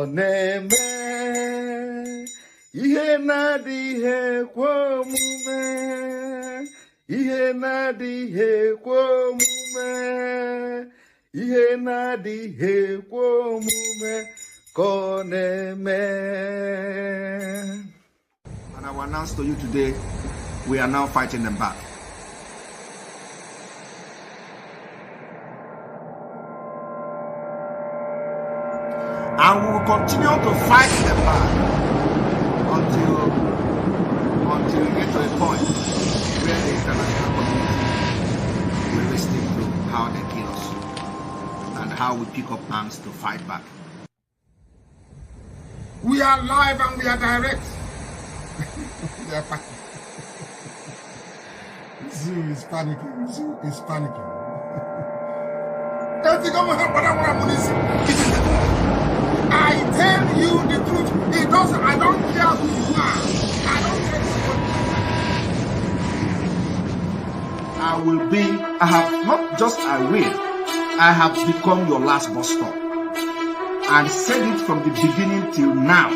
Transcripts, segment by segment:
koneme ihe na-adịghị ekwe omume, ihe na-adịghị ekwe omume, ihe na-adịghị ekwe omume koneme. And I will announce to you today, we are now fighting them back. And we will continue to fight them back until we get to a point where the international community will listen to how they kill us and how we pick up arms to fight back. We are live and we are direct. Zoo is panicking. Zoo is panicking. I tell you the truth. It doesn't. I don't care who you are. I don't care. I will be. I have not just. I will. I have become your last bus stop. And said it from the beginning till now.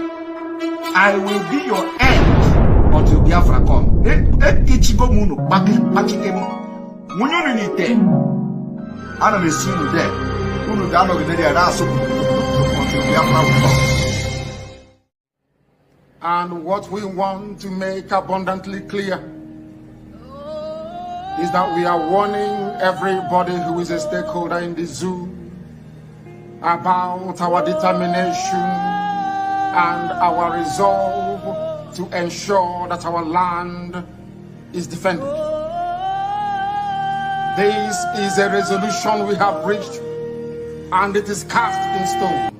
I will be your end until Biafra come. Ichigo munu bakikemu. Munyo ni te. Ana me see you there. Unu ga no gide there raso until Biafra will come. And what we want to make abundantly clear is that we are warning everybody who is a stakeholder in the zoo about our determination and our resolve to ensure that our land is defended. This is a resolution we have reached, and it is cast in stone.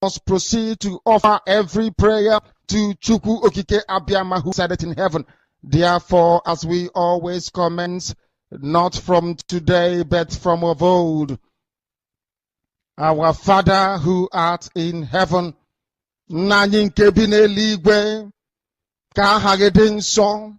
must proceed to offer every prayer to Chukwu Okike Abiyama, who said it in heaven. Therefore, as we always commence, not from today, but from of old, our Father who art in heaven, nna nke bi n'eluigwe, ka aha gị dị nsọ,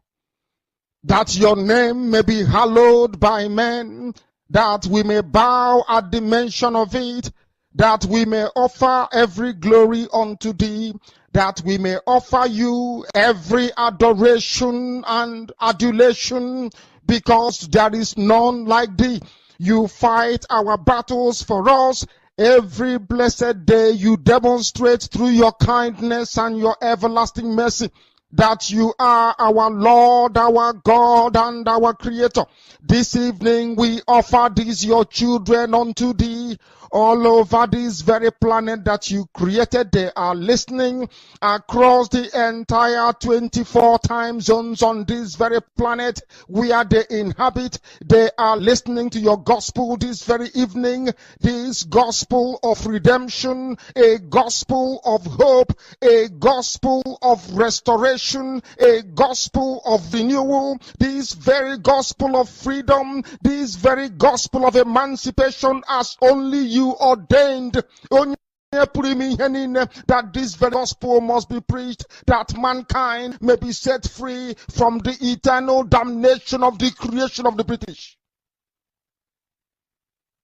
that your name may be hallowed by men, that we may bow at the mention of it, that we may offer every glory unto thee, that we may offer you every adoration and adulation, because there is none like thee. You fight our battles for us. Every blessed day you demonstrate through your kindness and your everlasting mercy that you are our Lord, our God, and our Creator. This evening we offer these your children unto thee. All over this very planet that you created, they are listening across the entire 24 time zones on this very planet where they inhabit. They are listening to your gospel this very evening, this gospel of redemption, a gospel of hope, a gospel of restoration, a gospel of renewal, this very gospel of freedom, this very gospel of emancipation, as only you ordained. That this very gospel must be preached, that mankind may be set free from the eternal damnation of the creation of the British.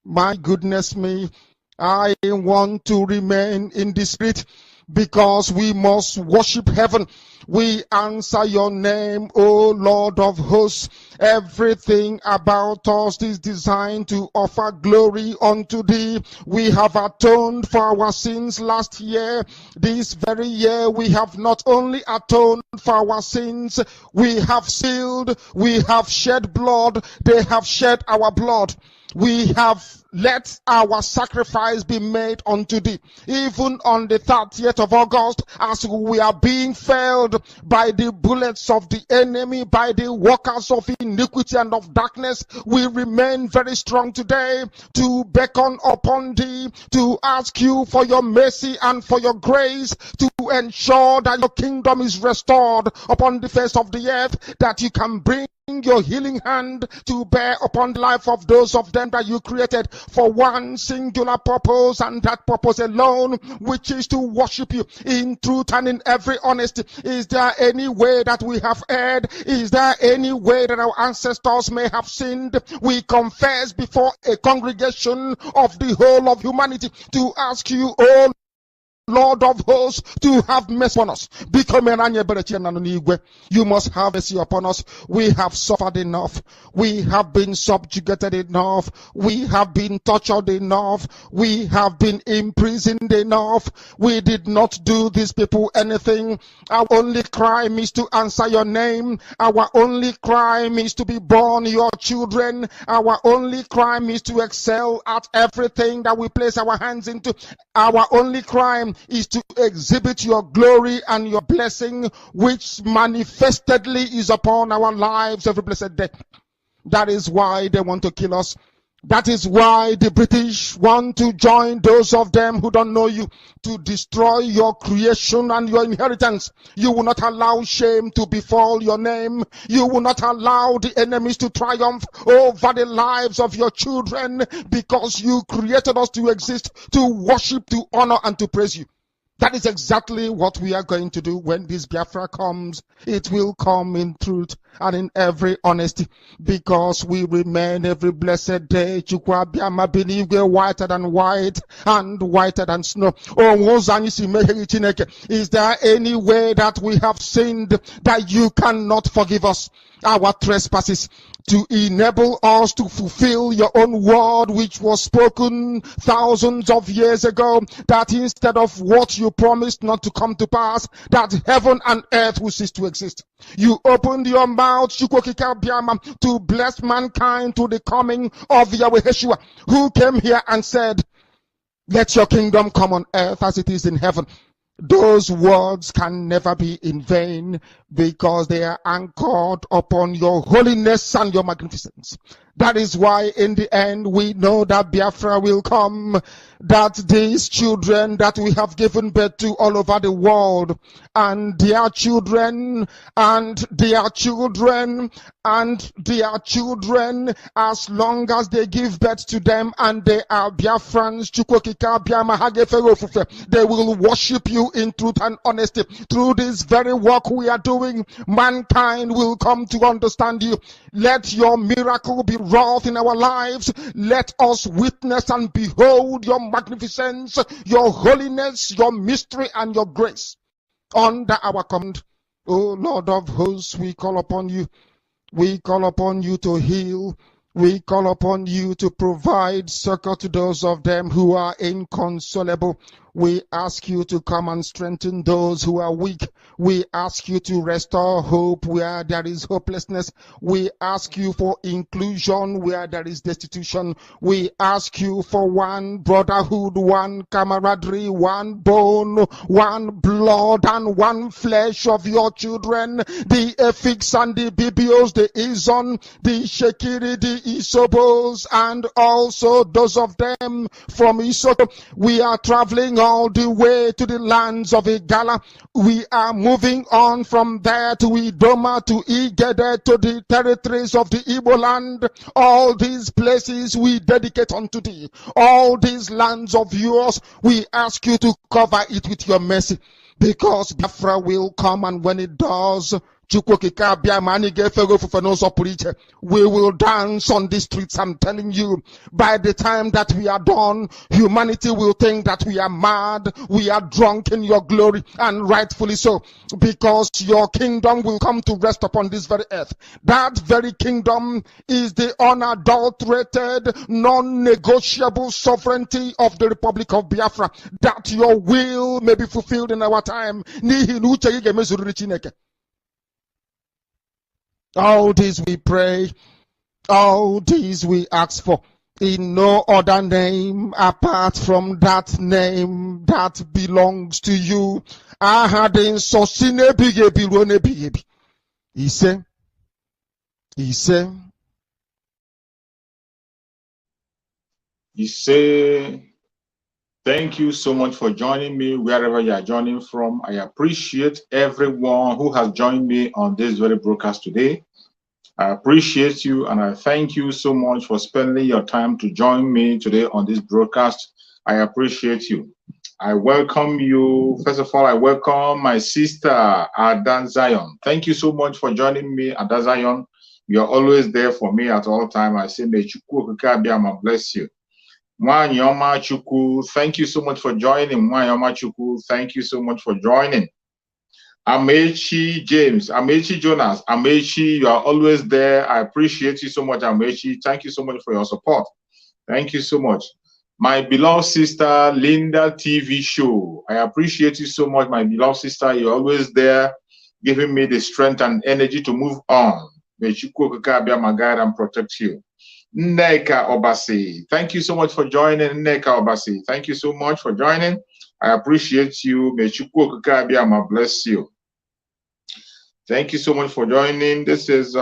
My goodness me, I want to remain in the spirit, because we must worship heaven. We answer your name, O Lord of hosts. Everything about us is designed to offer glory unto thee. We have atoned for our sins last year. This very year we have not only atoned for our sins, we have sealed, we have shed blood, they have shed our blood. We have let our sacrifice be made unto thee. Even on the 30th of August, as we are being felled by the bullets of the enemy, by the workers of iniquity and of darkness, we remain very strong today to beckon upon thee, to ask you for your mercy and for your grace, to ensure that your kingdom is restored upon the face of the earth, that you can bring your healing hand to bear upon the life of those of them that you created for one singular purpose, and that purpose alone, which is to worship you in truth and in every honesty. Is there any way that we have erred? Is there any way that our ancestors may have sinned? We confess before a congregation of the whole of humanity to ask you, oh Lord of hosts, to have mercy upon us. You must have mercy upon us. We have suffered enough. We have been subjugated enough. We have been tortured enough. We have been imprisoned enough. We did not do these people anything. Our only crime is to answer your name. Our only crime is to be born your children. Our only crime is to excel at everything that we place our hands into. Our only crime is to exhibit your glory and your blessing, which manifestedly is upon our lives every blessed day. That is why they want to kill us. That is why the British want to join those of them who don't know you to destroy your creation and your inheritance. You will not allow shame to befall your name. You will not allow the enemies to triumph over the lives of your children, because you created us to exist, to worship, to honor, and to praise you. That is exactly what we are going to do when this Biafra comes. It will come in truth and in every honesty, because we remain every blessed day whiter than white and whiter than snow. Is there any way that we have sinned that you cannot forgive us our trespasses, to enable us to fulfill your own word, which was spoken thousands of years ago, that instead of what you promised not to come to pass, that heaven and earth will cease to exist? You opened your mouth to bless mankind to the coming of Yahweh Yeshua, who came here and said, let your kingdom come on earth as it is in heaven. Those words can never be in vain, because they are anchored upon your holiness and your magnificence. That is why in the end we know that Biafra will come, that these children that we have given birth to all over the world, and their children, and their children, and their children, as long as they give birth to them and they are Biafrans, they will worship you in truth and honesty. Through this very work we are doing, mankind will come to understand you. Let your miracle be wrought in our lives. Let us witness and behold your magnificence, your holiness, your mystery, and your grace. Under our command, O Lord of hosts, we call upon you. We call upon you to heal. We call upon you to provide succor to those of them who are inconsolable. We ask you to come and strengthen those who are weak. We ask you to restore hope where there is hopelessness. We ask you for inclusion where there is destitution. We ask you for one brotherhood, one camaraderie, one bone, one blood, and one flesh of your children. The Efiks and the Bibios, the Izon, the Shekiri, the Isobos, and also those of them from Isoko. We are traveling all the way to the lands of Igala. We are moving on from there to Idoma, to Igede, to the territories of the Igbo land. All these places we dedicate unto thee. All these lands of yours, we ask you to cover it with your mercy. Because Biafra will come, and when it does, we will dance on the streets. I'm telling you, by the time that we are done, humanity will think that we are mad, we are drunk in your glory, and rightfully so, because your kingdom will come to rest upon this very earth. That very kingdom is the unadulterated, non-negotiable sovereignty of the Republic of Biafra, that your will may be fulfilled in our time. All these we pray, all these we ask for, in no other name apart from that name that belongs to you. You say, thank you so much for joining me wherever you are joining from. I appreciate everyone who has joined me on this very broadcast today. I appreciate you, and I thank you so much for spending your time to join me today on this broadcast. I appreciate you. I welcome you. First of all, I welcome my sister, Adan Zion. Thank you so much for joining me, Adan Zion. You're always there for me at all times. I say, may Chukwu Okike bless you. Mwanyoma Chukwu, thank you so much for joining. Mwanyoma Chukwu, thank you so much for joining. Amechi James, Amechi Jonas, Amechi, you are always there. I appreciate you so much, Amechi. Thank you so much for your support. Thank you so much. My beloved sister, Linda TV Show. I appreciate you so much, my beloved sister. You're always there, giving me the strength and energy to move on. May Chukwu Okike my guide and protect you. Nneka Obasi, thank you so much for joining. Nneka Obasi, thank you so much for joining. I appreciate you. May Chukwu Okike bless you. Thank you so much for joining. This is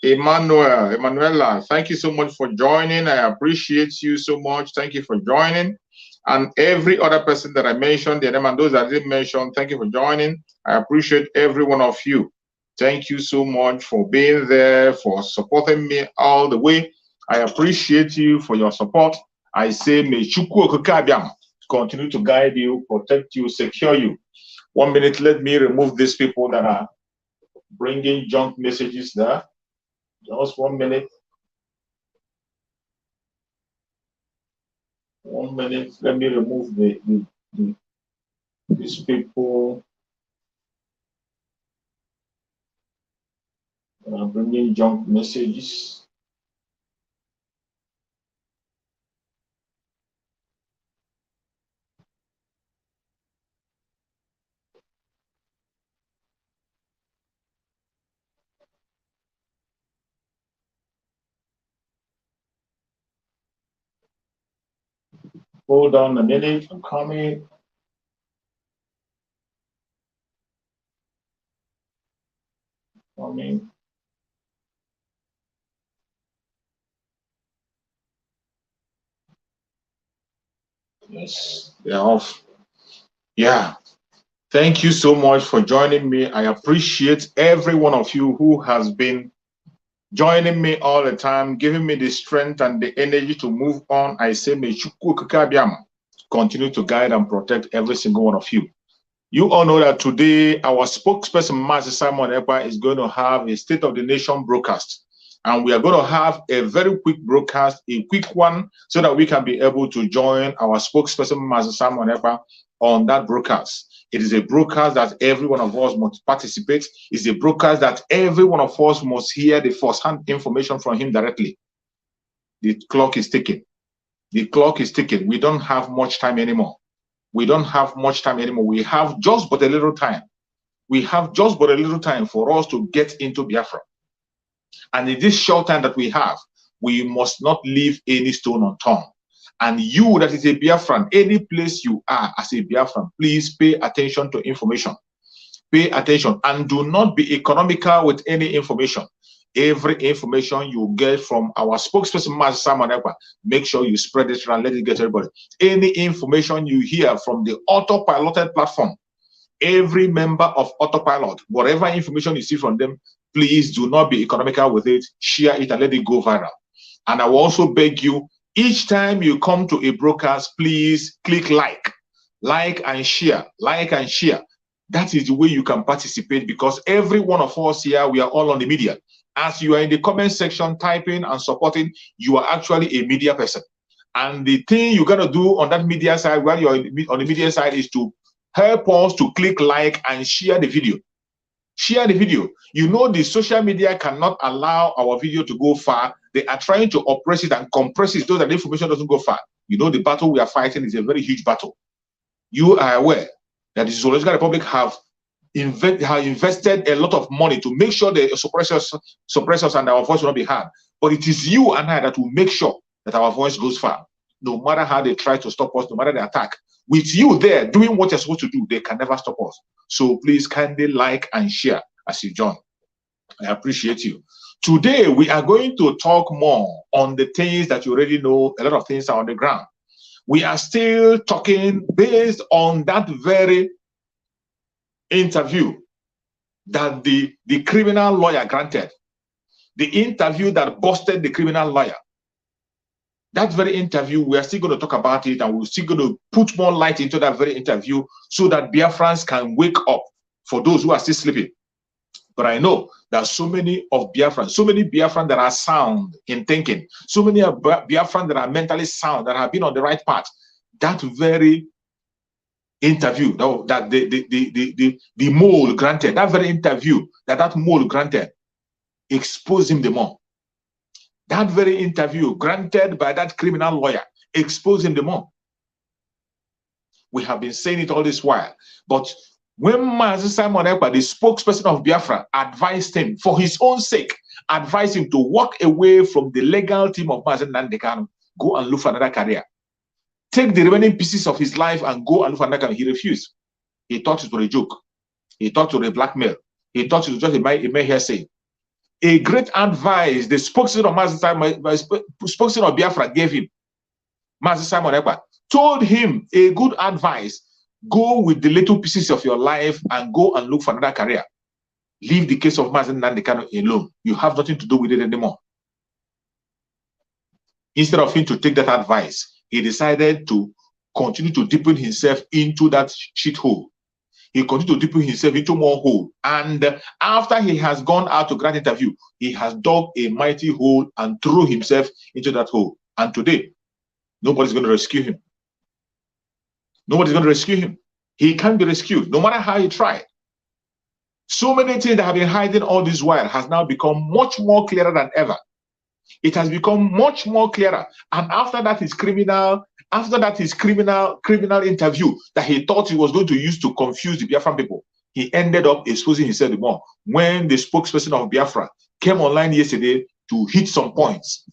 Emanuela. Thank you so much for joining. I appreciate you so much. Thank you for joining. And every other person that I mentioned, the name and those that I didn't mention, thank you for joining. I appreciate every one of you. Thank you so much for being there, for supporting me all the way. I appreciate you for your support. I say, may Chukwu Okike continue to guide you, protect you, secure you. 1 minute, let me remove these people that are bringing junk messages there. Just 1 minute. 1 minute, let me remove these people that are bringing junk messages. Hold on a minute, I'm coming. Coming. Yes, they're off. Yeah. Thank you so much for joining me. I appreciate every one of you who has been joining me all the time, giving me the strength and the energy to move on. I say, may Chukwu Okike Abiama continue to guide and protect every single one of you. You all know that today our spokesperson, Mazi Simon Ekpa, is going to have a State of the Nation broadcast. And we are going to have a very quick broadcast, a quick one, so that we can be able to join our spokesperson, Mazi Simon Ekpa, on that broadcast. It is a broadcast that every one of us must participate. It's a broadcast that every one of us must hear the first-hand information from him directly. The clock is ticking. The clock is ticking. We don't have much time anymore. We don't have much time anymore. We have just but a little time. We have just but a little time for us to get into Biafra. And in this short time that we have, we must not leave any stone unturned. And you that is a Biafran, any place you are as a Biafran, please pay attention to information. Pay attention and do not be economical with any information. Every information you get from our spokesperson, Mazi Simon Ekpa, make sure you spread it around, let it get to everybody. Any information you hear from the autopiloted platform, every member of autopilot, whatever information you see from them, please do not be economical with it. Share it and let it go viral. And I will also beg you, each time you come to a broadcast, please click like and share, like and share. That is the way you can participate, because every one of us here, we are all on the media. As you are in the comment section typing and supporting, you are actually a media person. And the thing you got to do on that media side, while you're on the media side, is to help us to click like and share the video. Share the video. You know, the social media cannot allow our video to go far. They are trying to oppress it and compress it so that the information doesn't go far. You know, the battle we are fighting is a very huge battle. You are aware that the Zoological Republic have invested a lot of money to make sure the suppressors and our voice will not be heard. But it is you and I that will make sure that our voice goes far. No matter how they try to stop us, no matter the attack. With you there doing what you're supposed to do, they can never stop us. So please kindly like and share as you join. I appreciate you. Today, we are going to talk more on the things that you already know. A lot of things are on the ground. We are still talking based on that very interview that the criminal lawyer granted. The interview that busted the criminal lawyer. That very interview, we are still going to talk about it, and we're still going to put more light into that very interview so that Biafrans can wake up for those who are still sleeping. But I know that so many Biafrans that are sound in thinking, so many Biafrans that are mentally sound, that have been on the right path. That very interview that the mole granted, that very interview that mole granted, exposed him the more. That very interview granted by that criminal lawyer exposed him the more. We have been saying it all this while. But when Mazi Simon Ekpa, the spokesperson of Biafra, advised him, for his own sake, advised him to walk away from the legal team of Mazi Nnamdi Kanu, go and look for another career. Take the remaining pieces of his life and go and look for another career. He refused. He thought it was a joke. He thought it was a blackmail. He thought it was just a mere hearsay. A great advice the spokesperson of Biafra gave him, Mazi Simon Ekpa, told him a good advice: go with the little pieces of your life and go and look for another career. Leave the case of Mazi Nnamdi Kanu alone. You have nothing to do with it anymore. Instead of him to take that advice, he decided to continue to deepen himself into that shithole. He continued to deepen himself into more hole. And after he has gone out to grant interview, he has dug a mighty hole and threw himself into that hole. And today, nobody's going to rescue him. Nobody's going to rescue him. He can't be rescued, no matter how he tried. So many things that have been hiding all this while has now become much more clearer than ever. It has become much more clearer. And after that, his criminal interview that he thought he was going to use to confuse the Biafran people, he ended up exposing himself more when the spokesperson of Biafra came online yesterday to hit some points,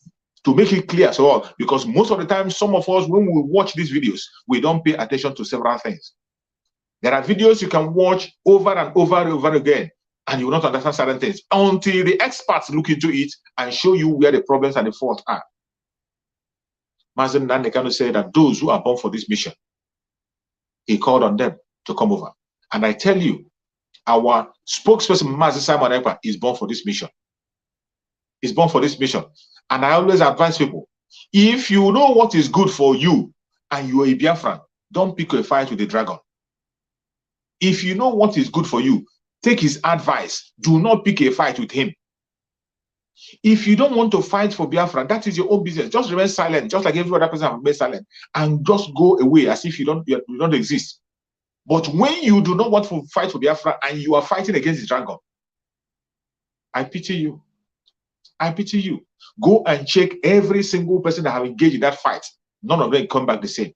to make it clear. So, because most of the time, some of us, when we watch these videos, we don't pay attention to several things. There are videos you can watch over and over and over again, and you will not understand certain things until the experts look into it and show you where the problems and the faults are. Mazi Nnamdi Kanu said that those who are born for this mission, he called on them to come over. And I tell you, our spokesperson, Mazi Simon Ekpa, is born for this mission. He's born for this mission. And I always advise people, if you know what is good for you and you are a Biafran, don't pick a fight with the dragon. If you know what is good for you, take his advice. Do not pick a fight with him. If you don't want to fight for Biafra, that is your own business. Just remain silent, just like every other person has been silent, and just go away as if you don't exist. But when you do not want to fight for Biafra and you are fighting against the dragon, I pity you. I pity you. Go and check every single person that have engaged in that fight. None of them come back the same.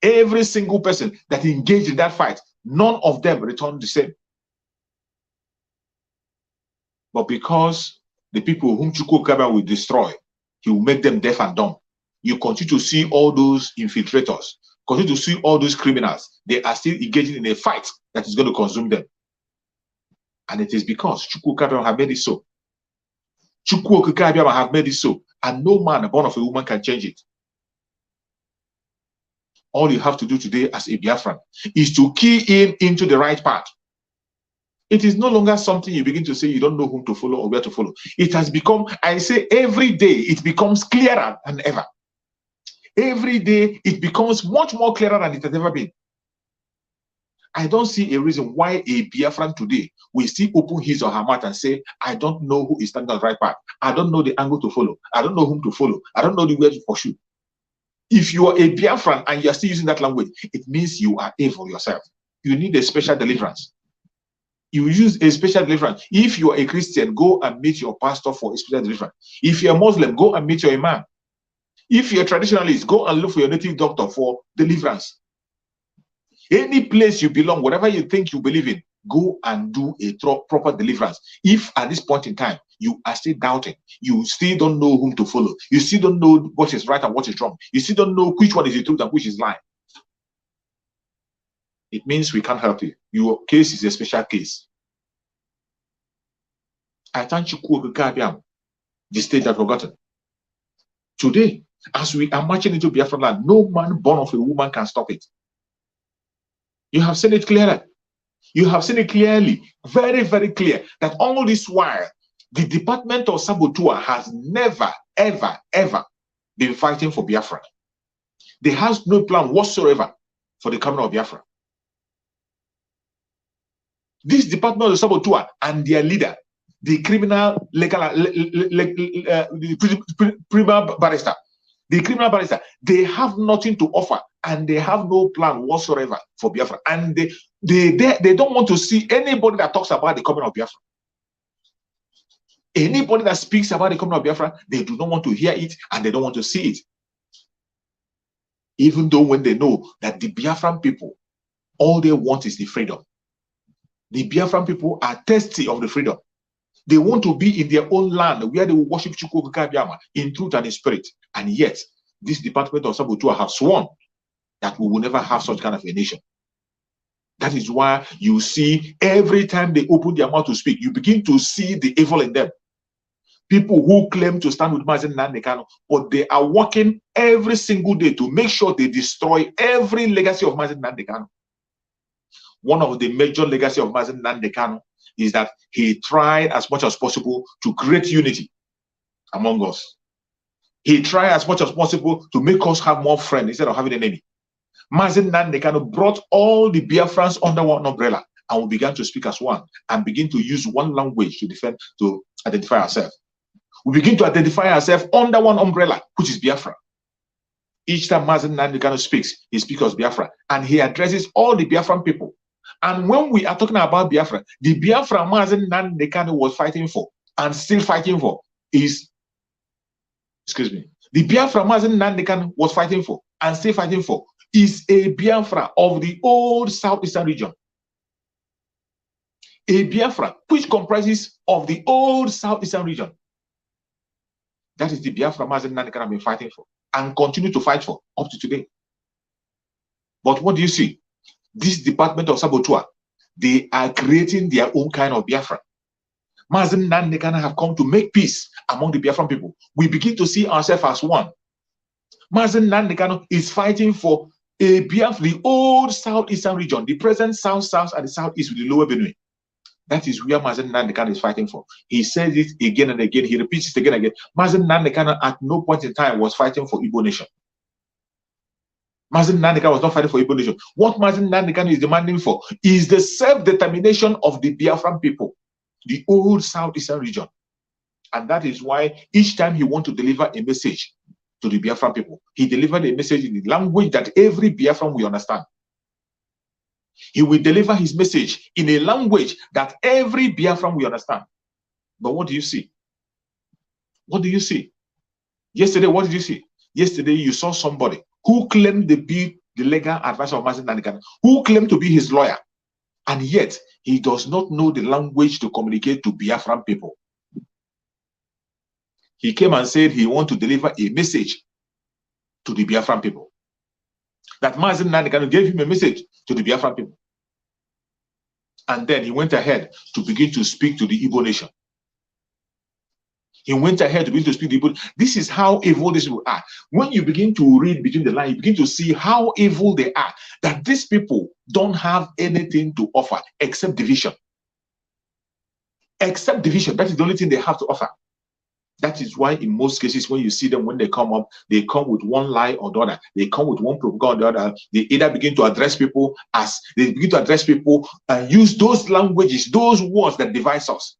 Every single person that engaged in that fight, none of them returned the same. But because the people whom Chukwukabia will destroy, he will make them deaf and dumb. You continue to see all those infiltrators, continue to see all those criminals. They are still engaging in a fight that is going to consume them. And it is because Chukwukabia have made it so. Chukwukabia have made it so. And no man born of a woman can change it. All you have to do today as a Biafran is to key into the right path. It is no longer something you begin to say you don't know whom to follow or where to follow. It has become, I say every day, it becomes clearer than ever. Every day, it becomes much more clearer than it has ever been. I don't see a reason why a Biafran today will still open his or her mouth and say, I don't know who is standing on the right path. I don't know the angle to follow. I don't know whom to follow. I don't know the way to pursue. If you are a Biafran and you are still using that language, it means you are evil yourself. You need a special deliverance. You use a special deliverance. If you are a Christian, go and meet your pastor for a special deliverance. If you're a Muslim, go and meet your imam. If you're a traditionalist, go and look for your native doctor for deliverance. Any place you belong, whatever you think you believe in, go and do a proper deliverance. If at this point in time, you are still doubting, you still don't know whom to follow, you still don't know what is right and what is wrong, you still don't know which one is the truth and which is lie, it means we can't help you. Your case is a special case. I thank you, the state that forgotten. Today, as we are marching into Biafra land, no man born of a woman can stop it. You have seen it clearly. You have seen it clearly, very, very clear, that all this while, the Department of Saboteur has never, ever, ever been fighting for Biafra. They have no plan whatsoever for the coming of Biafra. This Department of Saboteur and their leader, the criminal barrister, the criminal barrister, they have nothing to offer and they have no plan whatsoever for Biafra. And they don't want to see anybody that talks about the coming of Biafra. Anybody that speaks about the coming of Biafra, they do not want to hear it and they don't want to see it. Even though when they know that the Biafran people, all they want is the freedom. The Biafran people are thirsty of the freedom. They want to be in their own land where they will worship Chukwukabia in truth and in spirit. And yet, this Department of Saboteur have sworn that we will never have such kind of a nation. That is why you see every time they open their mouth to speak, you begin to see the evil in them. People who claim to stand with Mazi Nnamdi Kanu, but they are working every single day to make sure they destroy every legacy of Mazi Nnamdi Kanu. One of the major legacy of Mazi Nnamdi Kanu is that he tried as much as possible to create unity among us. He tried as much as possible to make us have more friends instead of having an enemy. Mazi Nnamdi Kanu brought all the Biafrans under one umbrella, and we began to speak as one and begin to use one language to identify ourselves. We begin to identify ourselves under one umbrella, which is Biafra. Each time Mazi Nnamdi Kanu speaks, he speaks as Biafra, and he addresses all the Biafran people. And when we are talking about Biafra, the Biafra Mazi Nnamdi Kanu was fighting for and still fighting for is, the Biafra Mazi Nnamdi Kanu was fighting for and still fighting for is a Biafra of the old southeastern region. A Biafra which comprises of the old southeastern region. That is the Biafra Mazi Nnamdi Kanu have been fighting for and continue to fight for up to today. But what do you see? This Department of Saboteur, they are creating their own kind of Biafra. Mazi Nnamdi Kanu have come to make peace among the Biafran people. We begin to see ourselves as one. Mazi Nnamdi Kanu is fighting for a Biafra, the old southeastern region, the present south, and the southeast with the lower Benue. That is where Mazi Nnamdi Kanu is fighting for. He says it again and again. He repeats it again and again. Mazi Nnamdi Kanu at no point in time was fighting for Igbo nation. Mazi Nnamdi Kanu was not fighting for Igbo nation. What Mazi Nnamdi Kanu is demanding for is the self-determination of the Biafran people, the old southeastern region. And that is why each time he wants to deliver a message to the Biafran people, he delivered a message in the language that every Biafran will understand. He will deliver his message in a language that every Biafran will understand. But what do you see? What do you see? Yesterday, what did you see? Yesterday, you saw somebody who claimed to be the legal advisor of Mazi Nnamdi Kanu, who claimed to be his lawyer, and yet he does not know the language to communicate to Biafran people. He came and said he wants to deliver a message to the Biafran people. That Mazi Nnamdi Kanu gave him a message to the Biafran people. And then he went ahead to begin to speak to the Igbo nation. He went ahead to begin to speak to the Igbo. This is how evil these people are. When you begin to read between the lines, you begin to see how evil they are. That these people don't have anything to offer except division. Except division. That is the only thing they have to offer. That is why in most cases, when you see them, when they come up, they come with one lie or the other. They come with one propaganda or the other. They either begin to address people and use those languages, those words that divide us.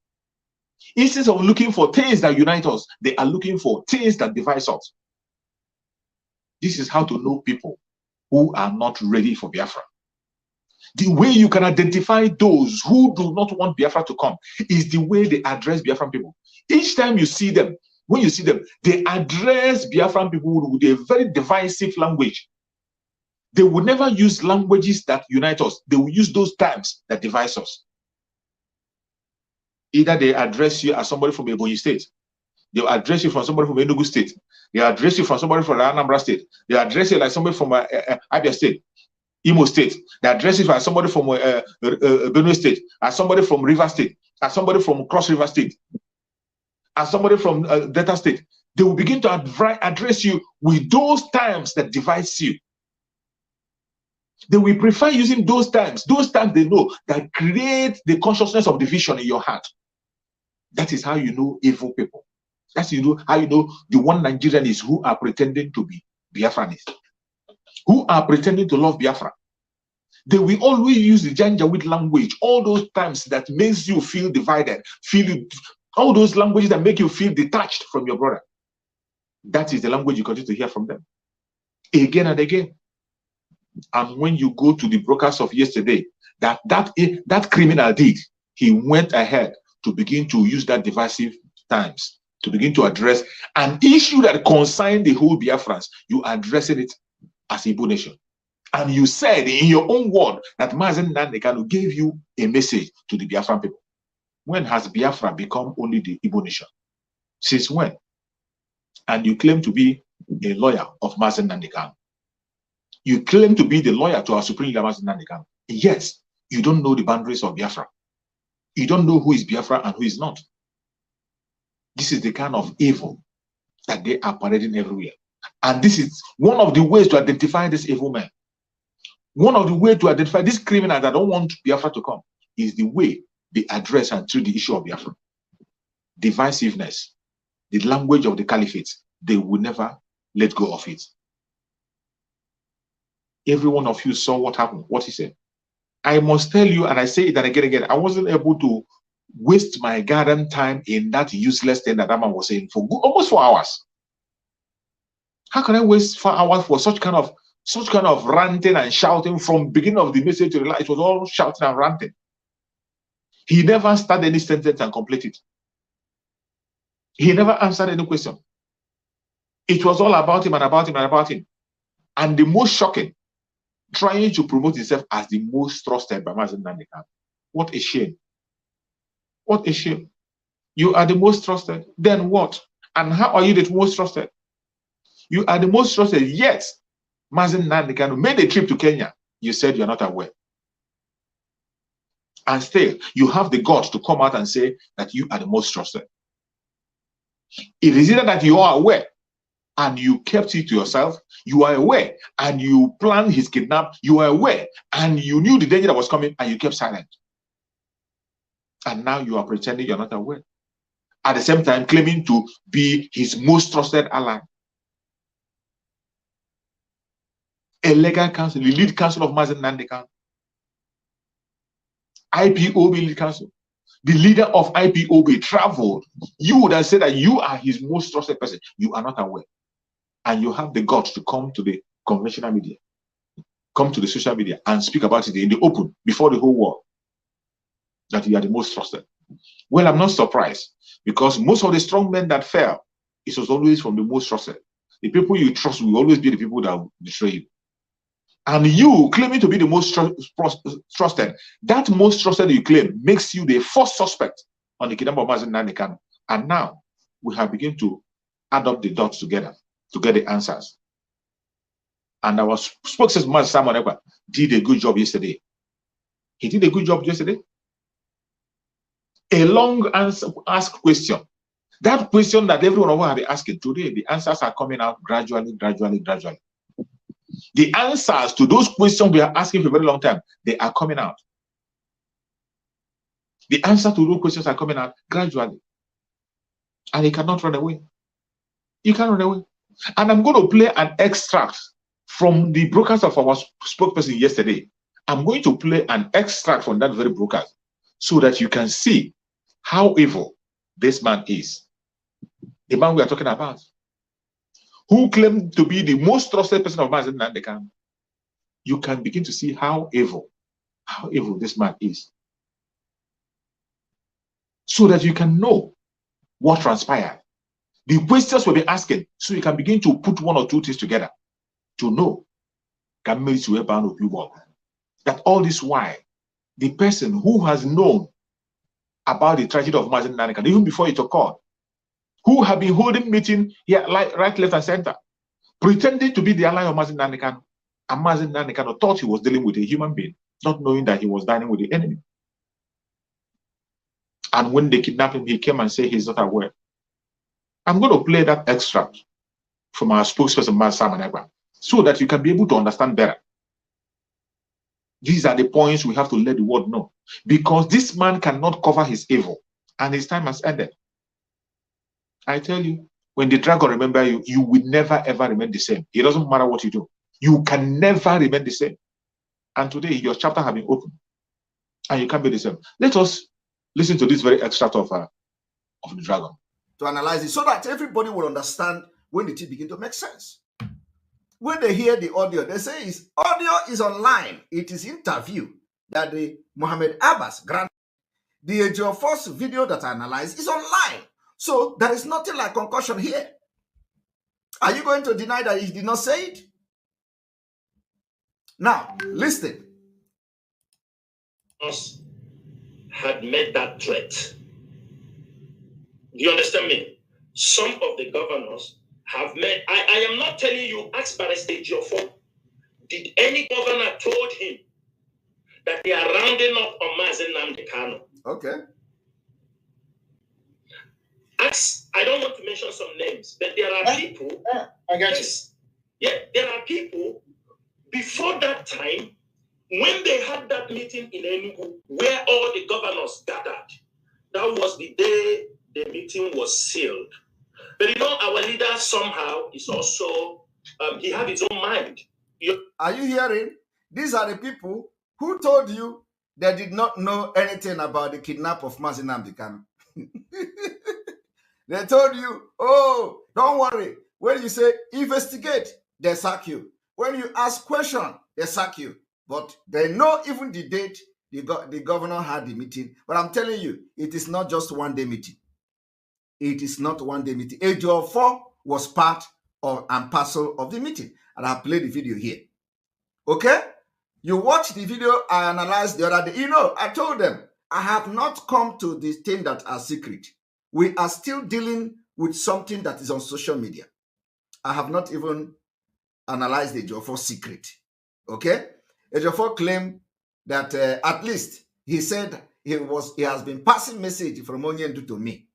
Instead of looking for things that unite us, they are looking for things that divide us. This is how to know people who are not ready for Biafra. The way you can identify those who do not want Biafra to come is the way they address Biafran people. Each time you see them, when you see them, they address Biafran people with a very divisive language. They will never use languages that unite us. They will use those terms that divide us. Either they address you as somebody from Ebonyi State, they will address you from somebody from Enugu State, they address you from somebody from Anambra State, they address you like somebody from Abia State, Imo State, they address you as somebody from Benue State, as somebody from River State, as somebody from Cross River State, as somebody from Delta State. They will begin to address you with those terms that divide you. They will prefer using those terms they know that create the consciousness of division in your heart. That is how you know evil people. That's how you know the one Nigerians who are pretending to be Biafranis, who are pretending to love Biafra. They will always use the Janjaweed language, all those terms that makes you feel divided, all those languages that make you feel detached from your brother. That is the language you continue to hear from them again and again. And when you go to the broadcast of yesterday, that criminal did, he went ahead to begin to use that divisive terms to begin to address an issue that concerned the whole Biafrans. You addressing it as Igbo nation. And you said in your own word that Mazi Nnamdi Kanu gave you a message to the Biafran people. When has Biafra become only the Igbo nation? Since when? And you claim to be a lawyer of Mazi Nnamdi Kanu. You claim to be the lawyer to our supreme leader, Mazi Nnamdi Kanu. Yes, you don't know the boundaries of Biafra. You don't know who is Biafra and who is not. This is the kind of evil that they are parading everywhere. And this is one of the ways to identify this evil man. One of the ways to identify this criminal that don't want Biafra to come is the way they address and treat the issue of Biafra. Divisiveness, the language of the caliphate, they will never let go of it. Every one of you saw what happened, what he said. I must tell you, and I say it again, I wasn't able to waste my garden time in that useless thing that man was saying for almost 4 hours. How can I waste 4 hours for such kind of ranting and shouting from beginning of the message to the last? It was all shouting and ranting. He never started any sentence and completed it. He never answered any question. It was all about him and about him and about him. And the most shocking, trying to promote himself as the most trusted by Mazi Nnamdi Kanu. What a shame. What a shame. You are the most trusted. Then what? And how are you the most trusted? You are the most trusted, yet Mazi Nnamdi Kanu made a trip to Kenya. You said you're not aware. And still, you have the guts to come out and say that you are the most trusted. It is either that you are aware and you kept it to yourself. You are aware and you planned his kidnap. You are aware and you knew the danger that was coming and you kept silent. And now you are pretending you're not aware. At the same time, claiming to be his most trusted ally. A legal counsel, the lead counsel of Mazi Nnamdi Kanu. IPOB lead counsel. The leader of IPOB traveled. You would have said that you are his most trusted person. You are not aware. And you have the guts to come to the conventional media, come to the social media and speak about it in the open before the whole world that you are the most trusted. Well, I'm not surprised because most of the strong men that fell, it was always from the most trusted. The people you trust will always be the people that betray you. And you claiming to be the most trusted, that most trusted you claim makes you the first suspect on the kidnapping of Mazi Nnamdi Kanu. And now we have begun to add up the dots together to get the answers. And our spokesperson, Mazi Simon Ekpa, did a good job yesterday. He did a good job yesterday. A long answer, ask question. That question that everyone of us have been asking today, the answers are coming out gradually. The answers to those questions we are asking for a very long time, they are coming out. The answer to those questions are coming out gradually. And he cannot run away. You can't run away. And I'm going to play an extract from the broadcast of our spokesperson yesterday. I'm going to play an extract from that very broadcast so that you can see how evil this man is. The man we are talking about, who claimed to be the most trusted person of Mazi Nnamdi Kanu. You can begin to see how evil this man is. So that you can know what transpired. The questions we'll be asking, so you can begin to put one or two things together to know that all this while, the person who has known about the tragedy of Mazi Nnamdi Kanu, even before it occurred, who have been holding meeting here, right, left, and center, pretending to be the ally of Mazi Nnamdi Kanu. And Mazi Nnamdi Kanu thought he was dealing with a human being, not knowing that he was dining with the enemy. And when they kidnapped him, he came and said he's not aware. I'm going to play that extract from our spokesperson, Mazi Simon Ekpa, so that you can be able to understand better. These are the points we have to let the world know. Because this man cannot cover his evil, and his time has ended. I tell you, when the dragon remember you, you will never ever remain the same. It doesn't matter what you do. You can never remain the same. And today, your chapter has been opened. And you can't be the same. Let us listen to this very extract of the dragon. To analyze it so that everybody will understand when the thing begin to make sense. When they hear the audio, they say audio is online. It is interview that the Mohammed Abbas granted. The Ejiofor's video that I analyzed is online. So there is nothing like concussion here. Are you going to deny that he did not say it? Now, listen. Us had made that threat. Do you understand me? Some of the governors have made. I am not telling you, ask Barrister Ejiofor. Did any governor told him that they are rounding up on Mazi Nnamdi Kanu? Okay. I don't want to mention some names, but there are people. I got yes, you. Yeah, there are people before that time when they had that meeting in Enugu where all the governors gathered. That was the day the meeting was sealed. But you know, our leader somehow is also he had his own mind. Are you hearing? These are the people who told you they did not know anything about the kidnap of Mazi Nnamdi Kanu. They told you, oh, don't worry. When you say investigate, they sack you. When you ask question, they sack you. But they know even the date the governor had the meeting. But I'm telling you, it is not just one-day meeting. It is not one-day meeting. Ejiofor was part of and parcel of the meeting. And I played the video here. Okay? You watch the video I analyzed the other day. You know, I told them, I have not come to the thing that are secret. We are still dealing with something that is on social media. I have not even analyzed the Ejiofor secret. Okay? Ejiofor claimed that at least he said he has been passing message from Onyendu to me.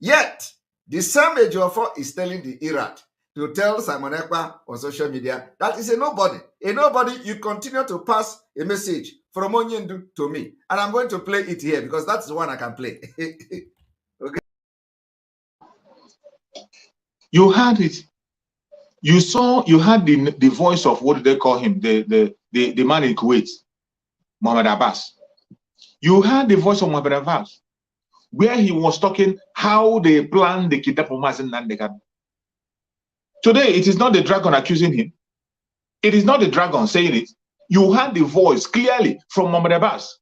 Yet, the same Ejiofor is telling the Iraq to tell Simon Ekpa on social media that is a nobody. A nobody, you continue to pass a message from Onyendu to me. And I'm going to play it here because that's the one I can play. Okay. You had it. You had the voice of, what do they call him? The man in Kuwait, Muhammad Abbas. You heard the voice of Muhammad Abbas, where he was talking how they planned the kidnapping of Mazi Nnamdi Kanu. Today, it is not the dragon accusing him. It is not the dragon saying it. You heard the voice clearly from Muhammad Abbas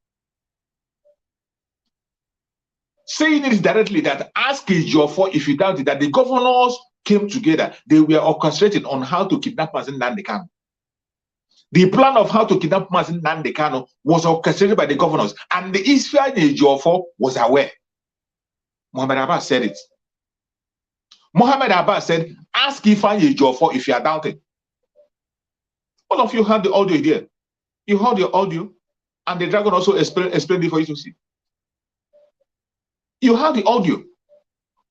saying it directly, that ask Ejiofor if you doubt it, that the governors came together. They were orchestrating on how to kidnap Mazi Nnamdi Kanu. The plan of how to kidnap Mazi Nnamdi Kanu was orchestrated by the governors, and the ifeanyi Ejiofor was aware. Muhammad Abbas said it. Muhammad Abbas said, ask ifeanyi Ejiofor if you are doubting. All of you heard the audio here. You heard the audio, and the dragon also explained it for you to see. You heard the audio.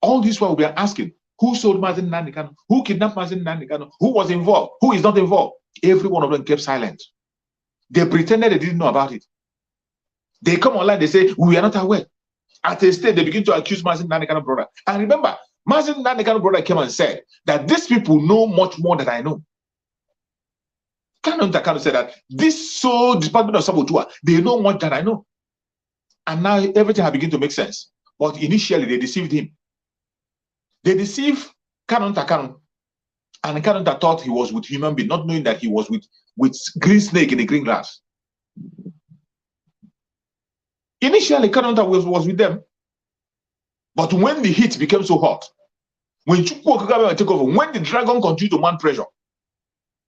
All this while we are asking, who sold Mazi Nnamdi Kanu? Who kidnapped Mazi Nnamdi Kanu? Who was involved? Who is not involved? Every one of them kept silent. They pretended they didn't know about it. They come online, they say, we are not aware. At a stage, they begin to accuse Mazi Nnamdi Kanu brother. And remember, Mazi Nnamdi Kanu brother came and said that these people know much more than I know. Kanu said that this sole department of saboteur, they know more than I know. And now everything has begun to make sense. But initially, they deceived him. They deceived Kanu, and Kanu thought he was with human being, not knowing that he was with green snake in the green grass. Initially, Kanu was with them. But when the heat became so hot, when Chukwu Okagame took over, when the dragon continued to mount pressure,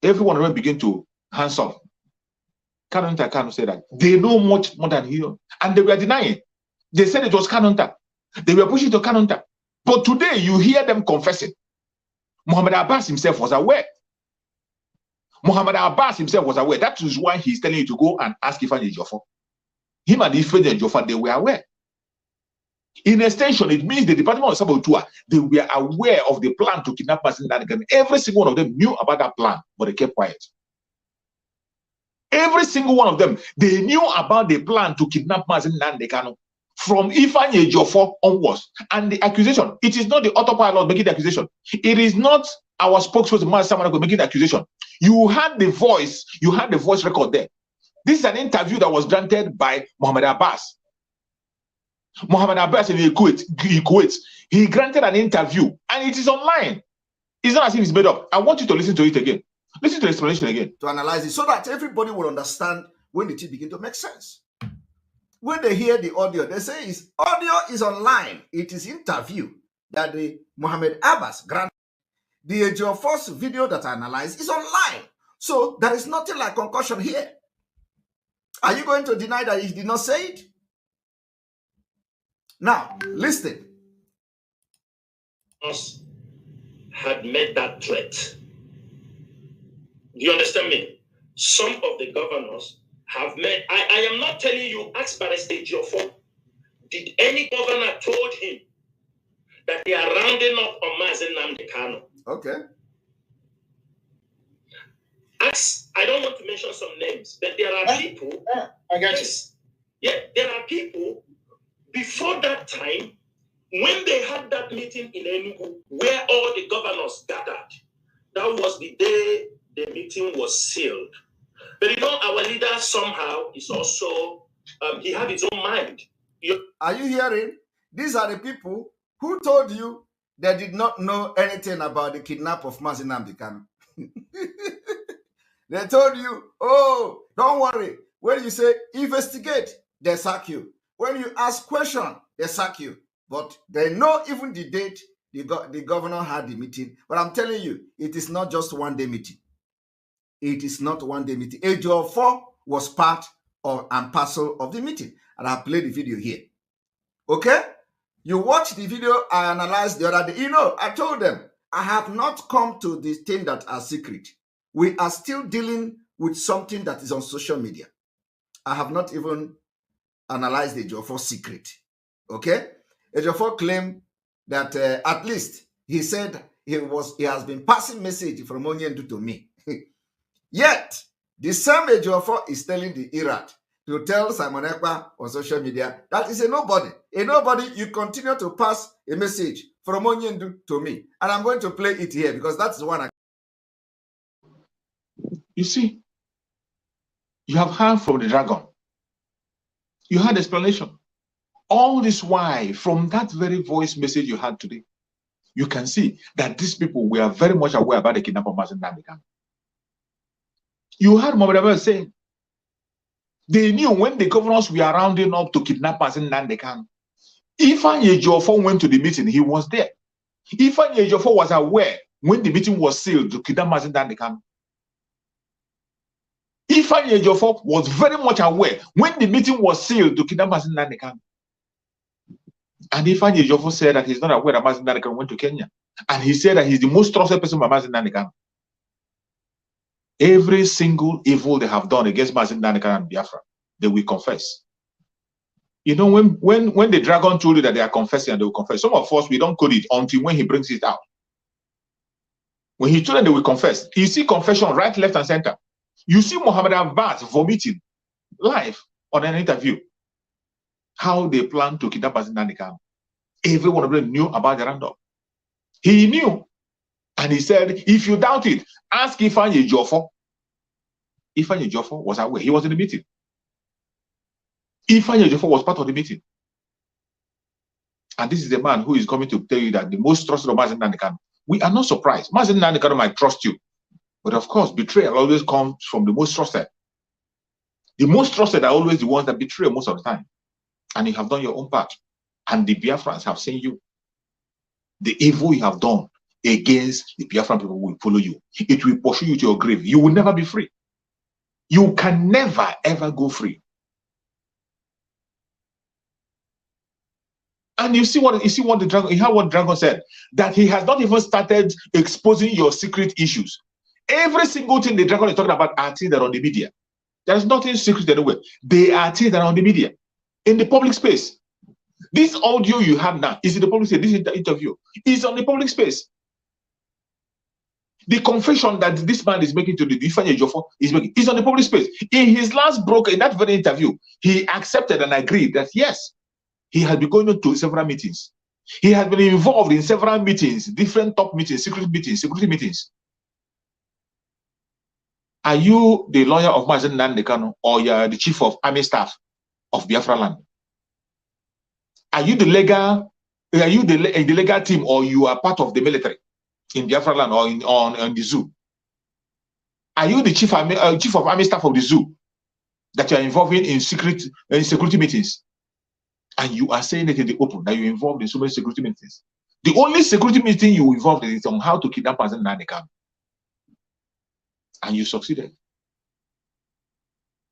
every one of them began to hands off. Kanu said that they know much more than he knows. And they were denying. They said it was Kanu. They were pushing to Kanu. But today, you hear them confessing. Muhammad Abbas himself was aware. Muhammad Abbas himself was aware. That is why he's telling you to go and ask ifeanyi Ejiofor. Him and ifeanyi Ejiofor, they were aware. In extension, it means the Department of Saboteur, they were aware of the plan to kidnap Mazi Nnamdi Kanu. Every single one of them knew about that plan, but they kept quiet. Every single one of them, they knew about the plan to kidnap Mazi Nnamdi Kanu from ifeanyi Ejiofor onwards. And the accusation, it is not the autopilot making the accusation. It is not our spokesperson, Mazi Nnamdi, making the accusation. You had the voice record there. This is an interview that was granted by Muhammad Abbas. Muhammad Abbas in Kuwait, he granted an interview, and it is online. It's not as if it's made up. I want you to listen to it again. Listen to the explanation again. To analyze it so that everybody will understand when the thing begin to make sense. When they hear the audio, they say audio is online. It is interview that the Muhammad Abbas granted. The Ejiofor's video that I analyzed is online. So there is nothing like concussion here. Are you going to deny that he did not say it? Now, listen. Us had made that threat. Do you understand me? Some of the governors have made. I am not telling you, ask Barrister Ejiofor. Did any governor told him that they are rounding up on Mazi Nnamdi Kanu? Okay. Ask, I don't want to mention some names, but there are people. I got yes, you. Yeah, there are people before that time when they had that meeting in Enugu where all the governors gathered. That was the day the meeting was sealed. But you know, our leader somehow is also, he had his own mind. Are you hearing? These are the people who told you they did not know anything about the kidnap of Mazi Nnamdi Kanu. They told you, oh, don't worry. When you say investigate, they sack you. When you ask question, they sack you. But they know even the date the governor had the meeting. But I'm telling you, it is not just one-day meeting. It is not one-day meeting. Ejiofor was part of and parcel of the meeting. And I played the video here. Okay? You watch the video I analyzed the other day. You know, I told them, I have not come to the thing that are secret. We are still dealing with something that is on social media. I have not even analyzed the Ejiofor secret. Okay? Ejiofor claimed that at least he said he has been passing message from Onyendu to me. Yet, the same Ejiofor is telling the Iraq to tell Simon Ekpa on social media that is a nobody. A nobody, you continue to pass a message from Onyendu to me. And I'm going to play it here because that's the one. You see, you have heard from the dragon. You had explanation. All this while, from that very voice message you had today, you can see that these people were very much aware about the kidnapping of Mazi Nnamdi Kanu. You heard Mohammed saying, they knew when the governors were rounding up to kidnap Mazi Nnamdi Kanu. Ifeanyi Ejiofor went to the meeting, he was there. Ifeanyi Ejiofor was aware when the meeting was sealed to kidnap Mazi Nnamdi Kanu. Ifeanyi Ejiofor was very much aware when the meeting was sealed to kidnap Mazi Nnamdi Kanu. And Ifeanyi Ejiofor said that he's not aware that Mazi Nnamdi Kanu went to Kenya. And he said that he's the most trusted person by Mazi Nnamdi Kanu. Every single evil they have done against Mazi Nnamdi Kanu and Biafra, they will confess. You know, when the dragon told you that they are confessing and they will confess, some of us, we don't code it until when he brings it out. When he told them they will confess, you see confession right, left, and center. You see Muhammad Abbas vomiting live on an interview. How they plan to kidnap Mazi Nnamdi Kanu. Every one of them knew about the roundup. He knew. And he said, if you doubt it, ask Ifeanyi Ejiofor. Ifeanyi Ejiofor was aware. He was in the meeting. Ifeanyi Ejiofor was part of the meeting. And this is the man who is coming to tell you that the most trusted of Mazi Nnamdi Kanu. We are not surprised. Mazi Nnamdi Kanu might trust you. But of course, betrayal always comes from the most trusted. The most trusted are always the ones that betray most of the time. And you have done your own part. And the Biafrans have seen you. The evil you have done against the Biafran people will follow you. It will pursue you to your grave. You will never be free. You can never, ever go free. And you see what the dragon, you heard what Dragon said, that he has not even started exposing your secret issues. Every single thing the dragon is talking about are things that are on the media. There is nothing secret anywhere. They are things that are on the media, in the public space. This audio you have now is in the public space. This interview is on the public space. The confession that this man is making to the Ifeanyi Ejiofor is making is on the public space. In his last broker, in that very interview, he accepted and agreed that yes, he had been going to several meetings. He had been involved in several meetings, different top meetings, security meetings. Are you the lawyer of Mazi Nnamdi Kanu, or you are the chief of army staff of Biafra land? Are you the legal team, or you are part of the military in Biafra land or on the zoo? Are you the chief of army staff of the zoo that you are involving in security meetings? And you are saying it in the open that you're involved in so many security meetings. The only security meeting you involved in is on how to kidnap Mazi Nnamdi Kanu. And you succeeded.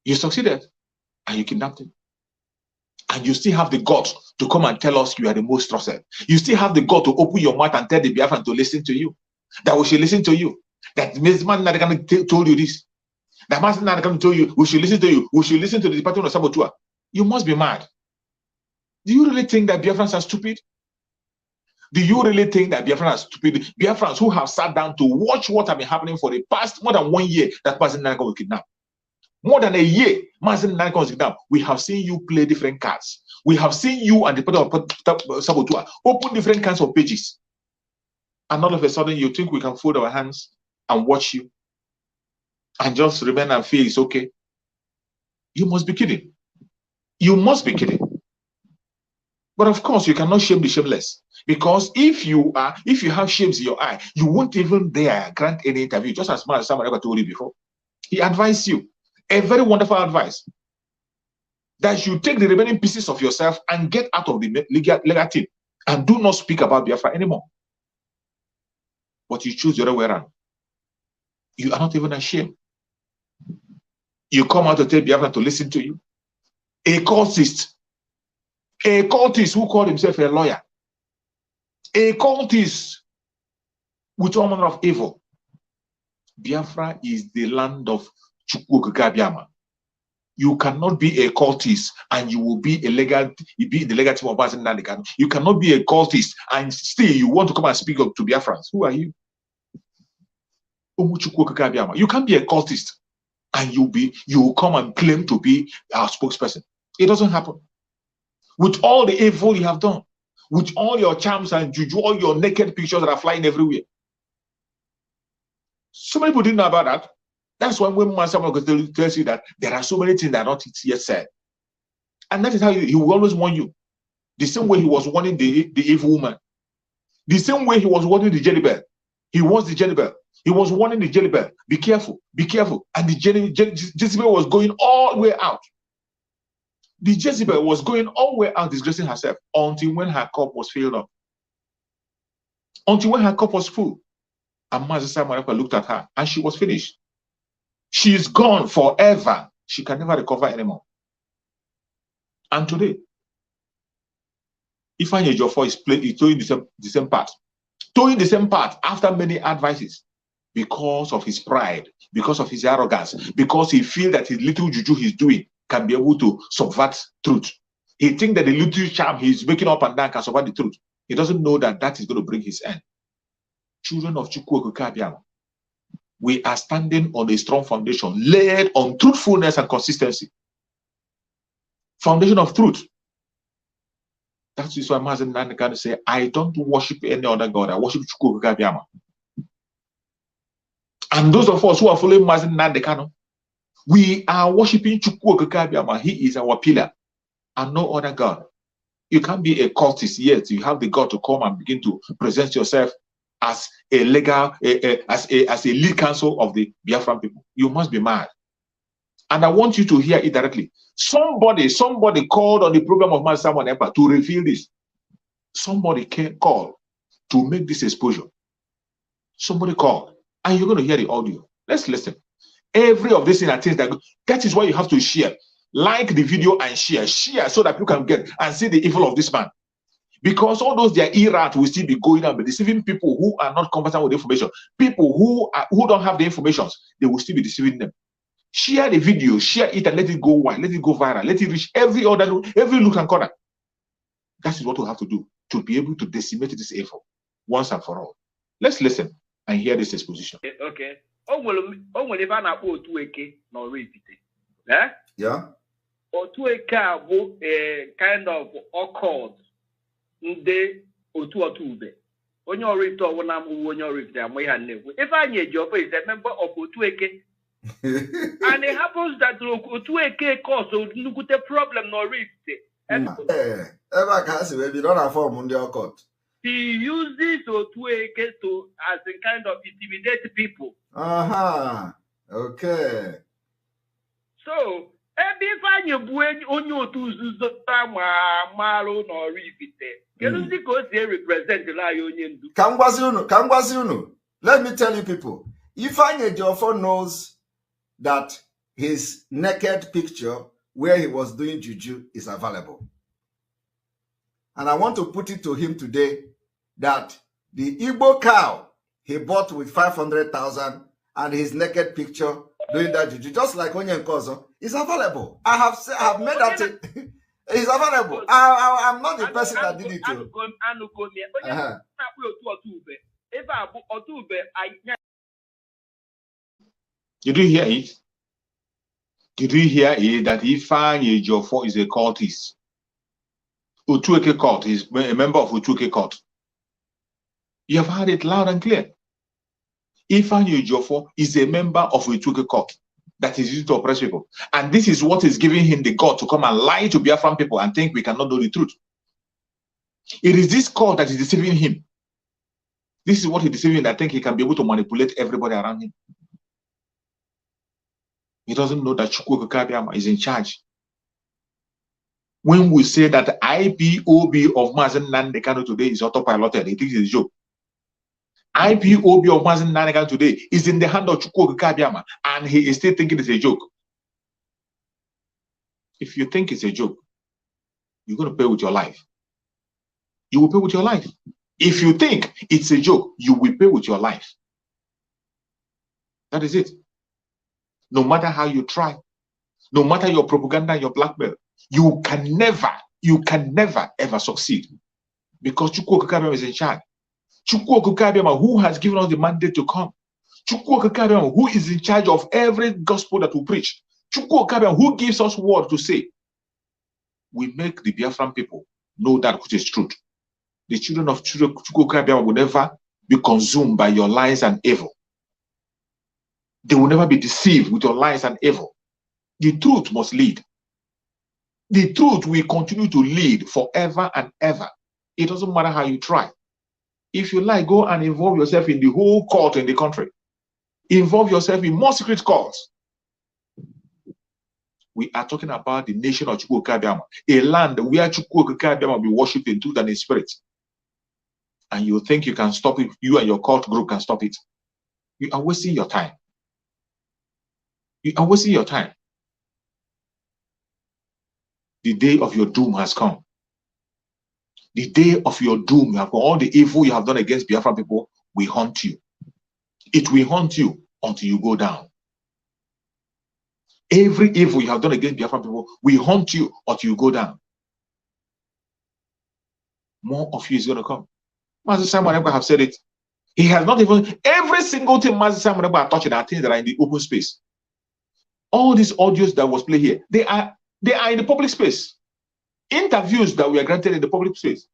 You succeeded, and you kidnapped him. And you still have the guts to come and tell us you are the most trusted. You still have the guts to open your mouth and tell the Biafran to listen to you. That we should listen to you. That Mazi Nnamdi Kanu told you this. That Mazi Nnamdi Kanu told you we should listen to you. We should listen to the Department of Saboteur. You must be mad. Do you really think that Biafrans are stupid? Do you really think that Biafrans are stupid? Biafrans who have sat down to watch what has been happening for the past more than 1 year that Mazi Nnamdi Kanu was kidnapped. More than a year, Mazi Nnamdi Kanu was kidnapped. We have seen you play different cards. We have seen you and the Department of Saboteur open different kinds of pages. And all of a sudden, you think we can fold our hands and watch you and just remain and feel it's okay? You must be kidding. You must be kidding. But of course, you cannot shame the shameless, because if you have shames in your eye, you won't even dare grant any interview. Just as someone ever told you before, he advised you a very wonderful advice that you take the remaining pieces of yourself and get out of the legal team and do not speak about Biafra anymore. But you choose the other way around. You are not even ashamed. You come out to tell Biafra to listen to you. A cultist who called himself a lawyer, a cultist with all manner of evil. Biafra is the land of Chukwu Abiyama. You cannot be a cultist and you will be a legal, you be in the legal team of Mazi Nnamdi Kanu. You cannot be a cultist and still you want to come and speak up to Biafrans. Who are you? You can't be a cultist and you will come and claim to be our spokesperson. It doesn't happen. With all the evil you have done, with all your charms and juju, all your naked pictures that are flying everywhere. So many people didn't know about that. That's why when someone tells you that there are so many things that are not yet said. And that is how he will always warn you. The same way he was warning the evil woman. The same way he was warning the Jezebel. He was the Jezebel. He was warning the Jezebel. Be careful, be careful. And the Jezebel was going all the way out. The Jezebel was going all the way out, disgracing herself, until when her cup was filled up. Until when her cup was full. And Mazi Nnamdi looked at her and she was finished. She is gone forever. She can never recover anymore. And today, ifeanyi Ejiofor is towing the same part. Towing the same part after many advices. Because of his pride, because of his arrogance, because he feels that his little juju he's doing can be able to subvert truth. He thinks that the little charm he's making up and down can subvert the truth. He doesn't know that that is going to bring his end. Children of Chukwu Okike, we are standing on a strong foundation laid on truthfulness and consistency. Foundation of truth. That is why Mazi Nnamdi Kanu say, I don't worship any other God. I worship Chukwu Okike. And those of us who are following Mazi Nnamdi Kanu, we are worshiping Chukwu Okike. He is our pillar and no other God. You can't be a cultist yet. You have the God to come and begin to present yourself as a legal, as a lead counsel of the Biafran people. You must be mad. And I want you to hear it directly. Somebody called on the program of Mazi Nnamdi Kanu to reveal this. Somebody called to make this exposure. Somebody called, and you're going to hear the audio. Let's listen. Every of these things are things that is why you have to share. Like the video and share so that you can get and see the evil of this man. Because all those their irate will still be going on, but deceiving people who are not conversant with information. People who don't have the information, they will still be deceiving them. Share the video, share it, and let it go wide, let it go viral, let it reach every look and corner. That is what we have to do to be able to decimate this evil once and for all. Let's listen and hear this exposition. Okay. Yeah. Otueka bụ a kind of occult ndị otuotube. Onye ọrụ ite ọwụ na amụwo onye ọrụ ite amụ ihe na-ekwu. Ifeanyi Ejiofor is a member of Otueke. And it happens that Otueke cause a problem no ite. Ever can say we don't have form ndị occult. He uses Otueke to as a kind of intimidate people. Okay. So ebe Ifeanyi bụ onye otu nzuzo marụ n'ọrụ ibite. Kedu ndị ka o si represent la ya onye ndu? Ka m gwazi unu. Let me tell you people. Ifeanyi Ejiofor knows that his naked picture where he was doing juju is available. And I want to put it to him today that the Igbo cow he bought with 500,000 and his naked picture doing that juju, just like Onye Nkozo, is available. I have made that it's available. I'm not the person that did it. Did you hear it? Did you hear it that Ifeanyi Ejiofor is a cultist? Otueke cult, he's a member of Otueke cult. You have heard it loud and clear. Ifeanyi Ejiofor is a member of Otueke cult that is used to oppress people. And this is what is giving him the God to come and lie to Biafran people and think we cannot know the truth. It is this cult that is deceiving him. This is what he's deceiving, that think he can be able to manipulate everybody around him. He doesn't know that Chukwu Okike is in charge. When we say that the IPOB of Mazi Nnamdi Kanu today is autopiloted, he thinks it's a joke. IPOB of Mazi Nnamdi Kanu today is in the hand of Chukwu Okike, and he is still thinking it's a joke. If you think it's a joke, you're going to pay with your life. You will pay with your life. If you think it's a joke, you will pay with your life. That is it. No matter how you try, no matter your propaganda, your blackmail, you can never ever succeed, because Chukwu Okike Abiama is in charge. Chukwu Okike Abiama, who has given us the mandate to come. Chukwu Okike Abiama, who is in charge of every gospel that we preach. Chukwu Okike Abiama, who gives us word to say. We make the Biafran people know that which is truth. The children of Chukwu Okike Abiama will never be consumed by your lies and evil. They will never be deceived with your lies and evil. The truth must lead. The truth will continue to lead forever and ever. It doesn't matter how you try. If you like, go and involve yourself in the whole court in the country. Involve yourself in more secret courts. We are talking about the nation of Chukwu Okike Abiama, a land where Chukwu Okike Abiama will be worshipped in truth and in spirit. And you think you can stop it, you and your cult group can stop it. You are wasting your time. You are wasting your time. The day of your doom has come. The day of your doom, you have come. All the evil you have done against Biafra people will haunt you. It will haunt you until you go down. Every evil you have done against Biafra people will haunt you until you go down. More of you is going to come. Mazi Simon Ekpa have said it. He has not even, every single thing Mazi Simon Ekpa touching are things that are in the open space. All these audios that was played here, they are in the public space. Interviews that were granted in the public space.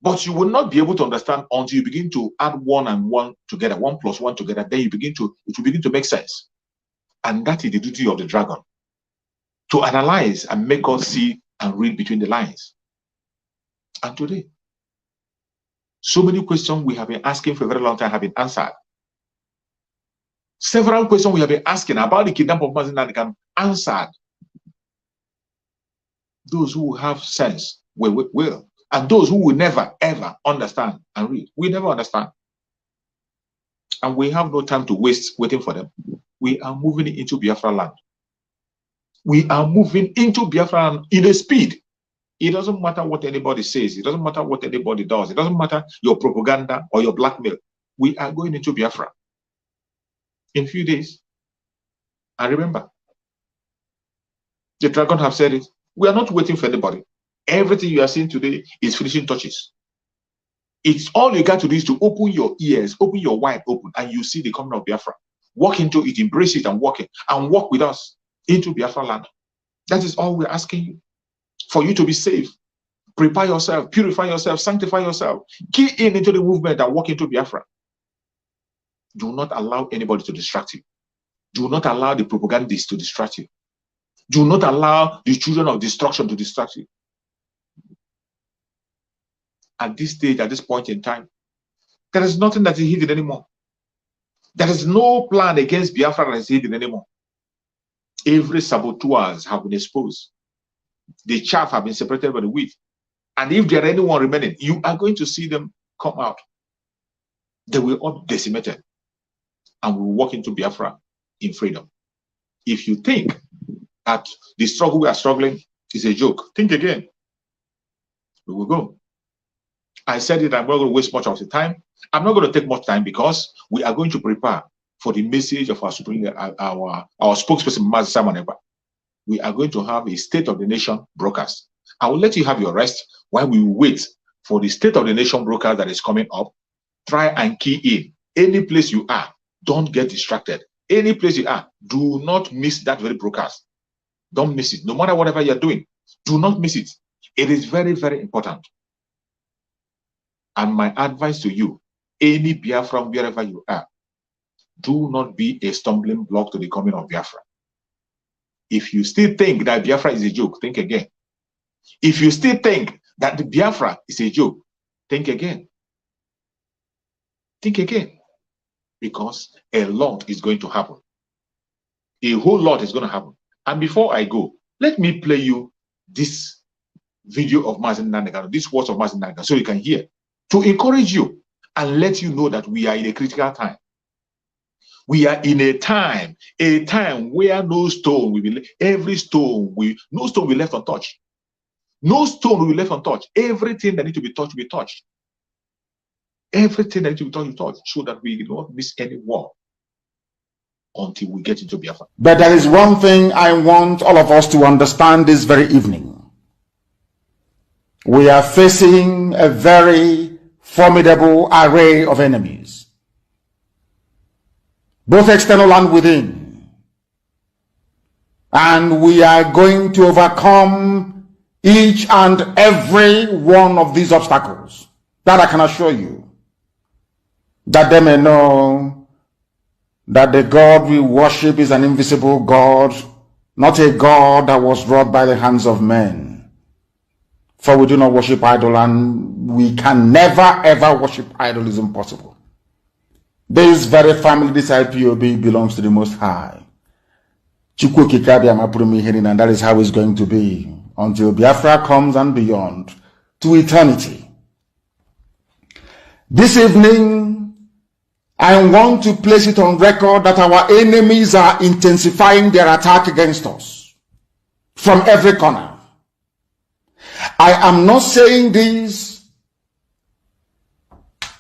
But you will not be able to understand until you begin to add one and one together, 1 plus 1 together. Then it will begin to make sense. And that is the duty of the dragon. To analyze and make us see and read between the lines. And today, so many questions we have been asking for a very long time have been answered. Several questions we have been asking about the kidnapping of Mazi Nnamdi Kanu answered. Those who have sense will. And those who will never, ever understand and read, we never understand. And we have no time to waste waiting for them. We are moving into Biafra land. We are moving into Biafra land in a speed. It doesn't matter what anybody says. It doesn't matter what anybody does. It doesn't matter your propaganda or your blackmail. We are going into Biafra in a few days. And remember, the dragon have said it. We are not waiting for anybody. Everything you are seeing today is finishing touches. It's all you got to do is to open your ears, open your wide open, and you see the coming of Biafra. Walk into it, embrace it, and walk it, and walk with us into Biafra land. That is all we're asking you. For you to be safe, prepare yourself, purify yourself, sanctify yourself, key into the movement and walk into Biafra. Do not allow anybody to distract you. Do not allow the propagandists to distract you. Do not allow the children of destruction to distract you. At this stage, at this point in time, there is nothing that is hidden anymore. There is no plan against Biafra that is hidden anymore. Every saboteurs have been exposed. The chaff have been separated by the wheat. And if there are anyone remaining, you are going to see them come out. They will all be decimated. And we will walk into Biafra in freedom. If you think that the struggle we are struggling is a joke, think again. We will go. I said it, I'm not going to waste much of the time. I'm not going to take much time because we are going to prepare for the message of our supreme, our spokesperson, Mazi Simon Ekpa. We are going to have a State of the Nation broadcast. I will let you have your rest while we wait for the State of the Nation broadcast that is coming up. Try and key in. Any place you are, don't get distracted. Any place you are, do not miss that very broadcast. Don't miss it. No matter whatever you're doing, do not miss it. It is very, very important. And my advice to you, any Biafran, wherever you are, do not be a stumbling block to the coming of Biafra. If you still think that Biafra is a joke, think again. If you still think that the Biafra is a joke, think again. Think again. Because a lot is going to happen. A whole lot is going to happen. And before I go, let me play you this video of Mazi Nnamdi Kanu, this words of Mazi Nnamdi Kanu, so you can hear, to encourage you and let you know that we are in a critical time. We are in a time where no stone will be, no stone will be left untouched. No stone will be left untouched. Everything that needs to be touched will be touched. Everything that needs to be touched will be touched, so that we do not miss any war. until we get into Biafra. But there is one thing I want all of us to understand this very evening. We are facing a very formidable array of enemies, both external and within. And we are going to overcome each and every one of these obstacles. That I can assure you. That they may know that the God we worship is an invisible God, not a God that was wrought by the hands of men. For we do not worship idol, and we can never ever worship idol. Is impossible. This very family, this IPOB, belongs to the Most High. And that is how it's going to be until Biafra comes and beyond to eternity. This evening, I want to place it on record that our enemies are intensifying their attack against us from every corner. I am not saying this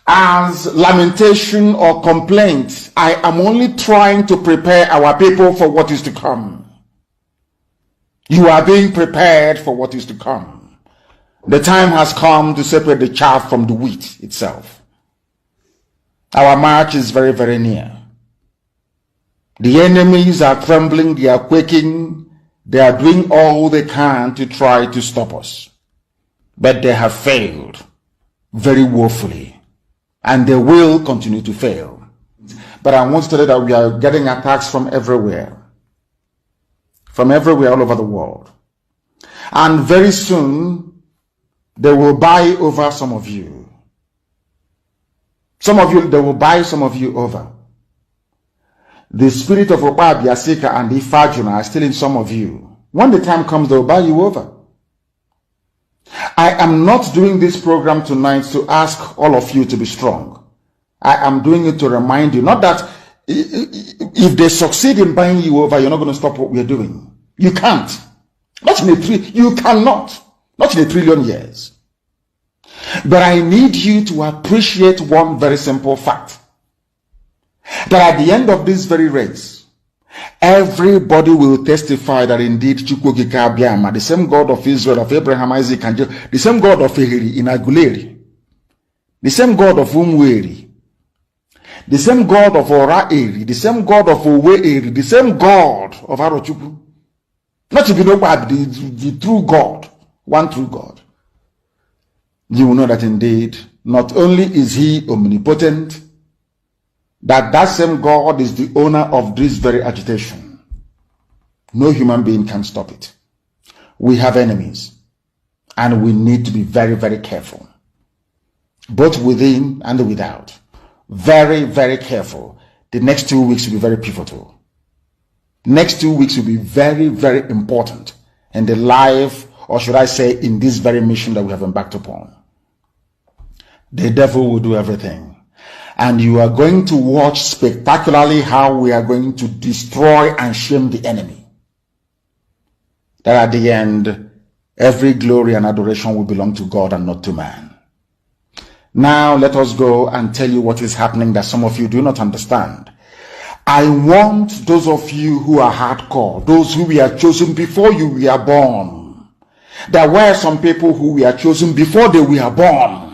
as lamentation or complaint. I am only trying to prepare our people for what is to come. You are being prepared for what is to come. The time has come to separate the chaff from the wheat itself. Our march is very, very near. The enemies are trembling, they are quaking, they are doing all they can to try to stop us. But they have failed very woefully, and they will continue to fail. But I want to tell you that we are getting attacks from everywhere all over the world. And very soon, they will buy over some of you. They will buy some of you over. The spirit of Oba Biasika and Ifajuna are still in some of you. When the time comes, they will buy you over. I am not doing this program tonight to ask all of you to be strong. I am doing it to remind you, not that if they succeed in buying you over, you're not going to stop what we're doing. You can't. You cannot. Not in a trillion years. But I need you to appreciate one very simple fact. That at the end of this very race, everybody will testify that indeed Chukwuokike Abiama, the same God of Israel, of Abraham, Isaac, and Jacob, the same God of Ehiri in Aguleri, the same God of Umweri, the same God of Ora-Eri, the same God of Owe-Eri, the same God of Arochukwu, not to be nobody, the true God, one true God. You will know that indeed, not only is he omnipotent, that same God is the owner of this very agitation. No human being can stop it. We have enemies, and we need to be very, very careful, both within and without. Very, very careful. The next 2 weeks will be very pivotal. Next 2 weeks will be very, very important in the life, or should I say, in this very mission that we have embarked upon. The devil will do everything. And you are going to watch spectacularly how we are going to destroy and shame the enemy. That at the end, every glory and adoration will belong to God and not to man. Now let us go and tell you what is happening that some of you do not understand. I want those of you who are hardcore, those who were chosen before you were born. There were some people who were chosen before they were born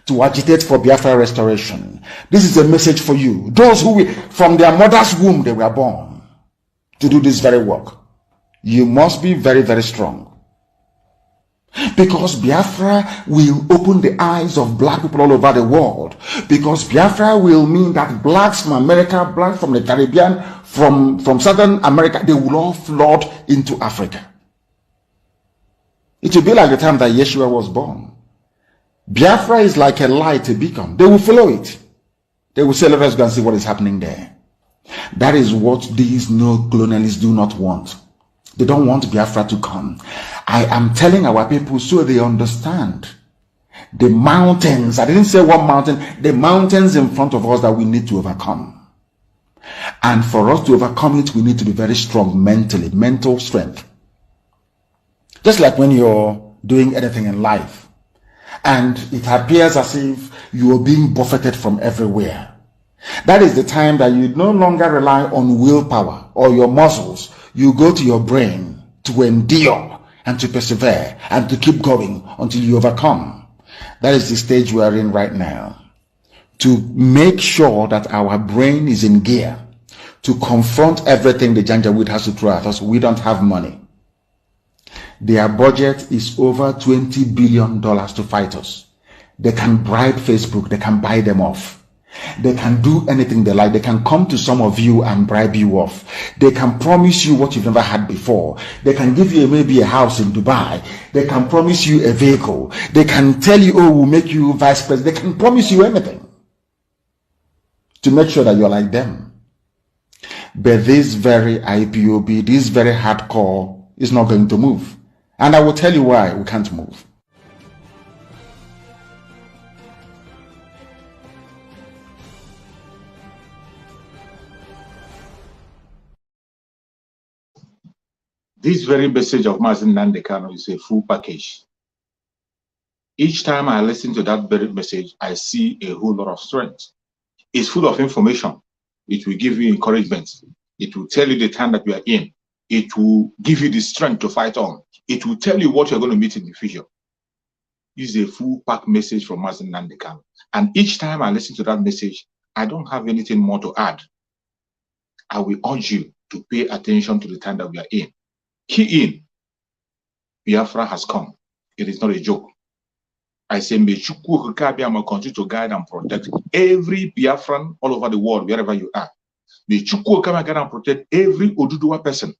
to agitate for Biafra restoration. This is a message for you. Those who from their mother's womb they were born to do this very work. You must be very, very strong. Because Biafra will open the eyes of black people all over the world. Because Biafra will mean that blacks from America, blacks from the Caribbean, from Southern America, they will all flood into Africa. It will be like the time that Yeshua was born. Biafra is like a light, a beacon. They will follow it. They will say, let us go and see what is happening there. That is what these neo-colonialists do not want. They don't want Biafra to come. I am telling our people so they understand. The mountains, I didn't say one mountain, the mountains in front of us that we need to overcome. And for us to overcome it, we need to be very strong mentally, mental strength. Just like when you're doing anything in life, and it appears as if you are being buffeted from everywhere. That is the time that you no longer rely on willpower or your muscles. You go to your brain to endure and to persevere and to keep going until you overcome. That is the stage we are in right now. To make sure that our brain is in gear to confront everything the Janjaweed has to throw at us. We don't have money. Their budget is over $20 billion to fight us. They can bribe Facebook. They can buy them off. They can do anything they like. They can come to some of you and bribe you off. They can promise you what you've never had before. They can give you maybe a house in Dubai. They can promise you a vehicle. They can tell you, oh, we'll make you vice president. They can promise you anything to make sure that you're like them. But this very IPOB, this very hardcore is not going to move. And I will tell you why we can't move. This very message of Mazi Nnamdi Kanu is a full package. Each time I listen to that very message, I see a whole lot of strength. It's full of information. It will give you encouragement. It will tell you the time that you are in. It will give you the strength to fight on. It will tell you what you're going to meet in the future. This is a full pack message from Mazi Nnamdi Kanu. And each time I listen to that message, I don't have anything more to add. I will urge you to pay attention to the time that we are in. Key in. Biafra has come. It is not a joke. I say, may Chukwu continue to guide and protect every Biafran all over the world, wherever you are. May Chukwu guide and protect every Oduduwa person.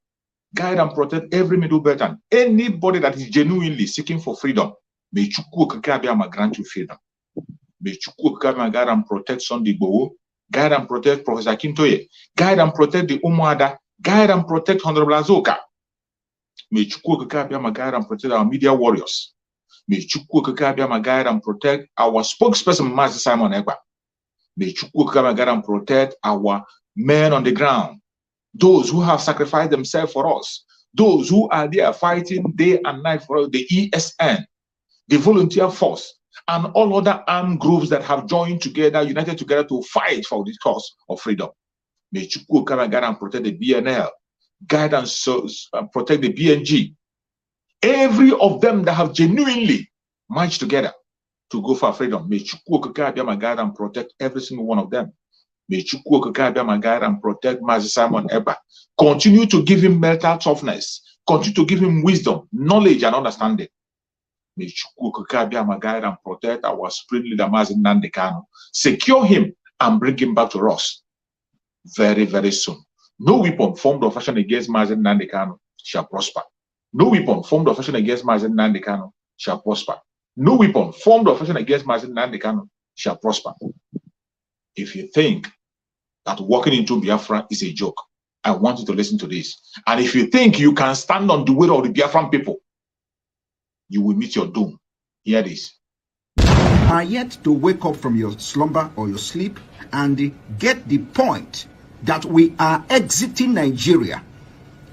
Guide and protect every Middle Beltan. Anybody that is genuinely seeking for freedom. May Chukwu grant you freedom. May Chukwu guide and protect Sunday Igboho. Guide and protect Professor Akintoye. Guide and protect the Umuada. Guide and protect Honorable Azoka. May Chukwu guide and protect our media warriors. May Chukwu guide and protect our spokesperson, Mazi Simon Egba. May Chukwu guide and protect our men on the ground. Those who have sacrificed themselves for us. Those who are there fighting day and night for us. The ESN, the volunteer force, and all other armed groups that have joined together, united together to fight for the cause of freedom. May Chukwu guide and protect the BNL. Guide and protect the BNG. Every of them that have genuinely marched together to go for freedom. May Chukwu guide and protect every single one of them. May Chukwu guide and protect Mazi Simon Egba. Continue to give him mental toughness. Continue to give him wisdom, knowledge, and understanding. May Chukwu guide and protect our spirit leader Mazi Nnamdi Kanu. Secure him and bring him back to us very, very soon. No weapon formed or fashioned against Mazi Nnamdi Kanu shall prosper. No weapon formed or fashioned against Mazi Nnamdi Kanu shall prosper. No weapon formed or fashioned against Mazi Nnamdi Kanu shall prosper. If you think that walking into Biafra is a joke, I want you to listen to this. And if you think you can stand on the will of the Biafran people, you will meet your doom. Hear this. Are yet to wake up from your slumber or your sleep and get the point that we are exiting Nigeria.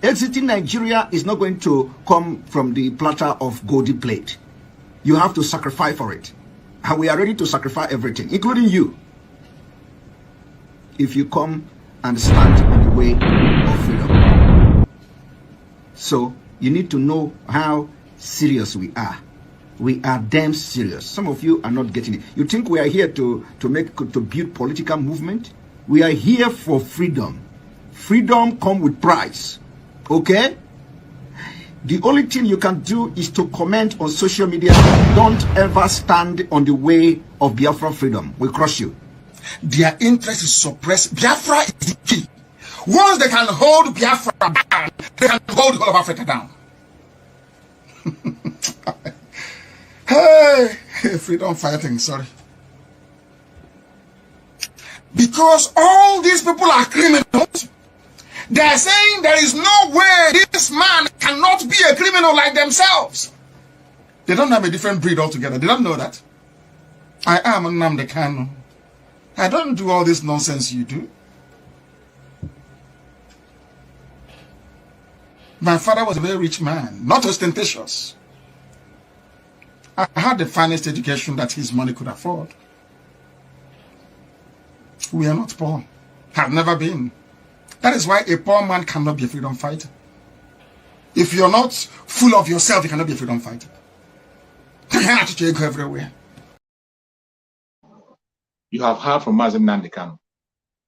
Exiting Nigeria is not going to come from the platter of golden plate. You have to sacrifice for it. And we are ready to sacrifice everything, including you, if you come and stand in the way of freedom. So you need to know how serious we are. We are damn serious. Some of you are not getting it. You think we are here to build political movement? We are here for freedom. Freedom comes with price. Okay? The only thing you can do is to comment on social media. Don't ever stand on the way of Biafra freedom. We'll crush you. Their interest is suppressed. Biafra is the key. Once they can hold Biafra down, they can hold all of Africa down. Hey, freedom fighting, sorry. Because all these people are criminals. They are saying there is no way this man cannot be a criminal like themselves. They don't have a different breed altogether. They don't know that. I am Nnamdi Kanu. I don't do all this nonsense you do. My father was a very rich man, not ostentatious. I had the finest education that his money could afford. We are not poor. Have never been. That is why a poor man cannot be a freedom fighter. If you're not full of yourself, you cannot be a freedom fighter. You go everywhere. You have heard from Mazi Nnamdi Kanu.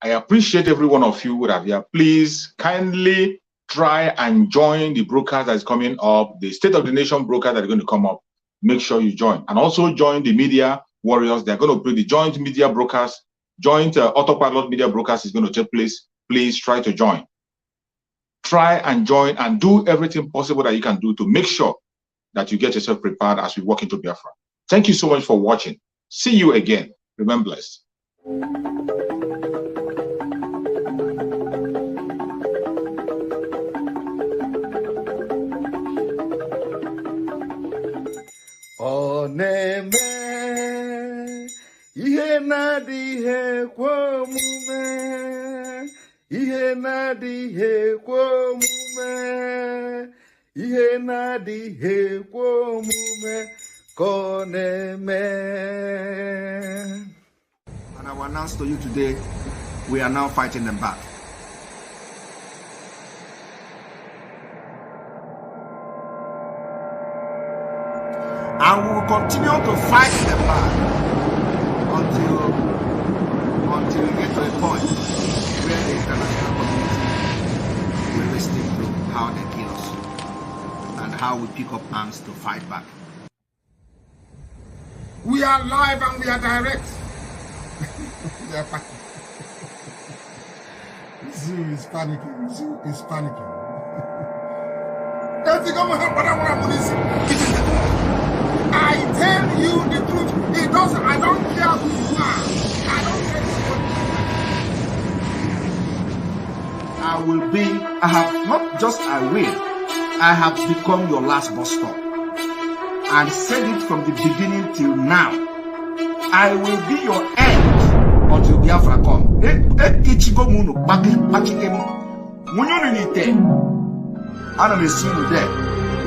I appreciate every one of you who are here. Please kindly try and join the broadcast that is coming up, the State of the Nation broadcast that are going to come up. Make sure you join. And also join the media warriors. They're going to bring the joint media broadcast, joint autopilot media broadcast is going to take place. Please try to join. Try and join and do everything possible that you can do to make sure that you get yourself prepared as we walk into Biafra. Thank you so much for watching. See you again. Remain blessed. Oneme ihe na-adịghị kwe omume, ihe na-adịghị kwe omume, ihe na-adịghị kwe omume ka ọ na-eme. And I will announce to you today, we are now fighting them back. And we will continue to fight them back until we get to a point where the international community will listen to how they kill us and how we pick up arms to fight back. We are live and we are direct. Zoo is panicking. Zoo is panicking. I tell you the truth. It doesn't. I don't care who you are. I don't care. I have not just I will. I have become your last bus stop. And said it from the beginning till now. I will be your end until Biafra come. Ichigo munu bachikem. Munyoni ni te. Ana me see you there.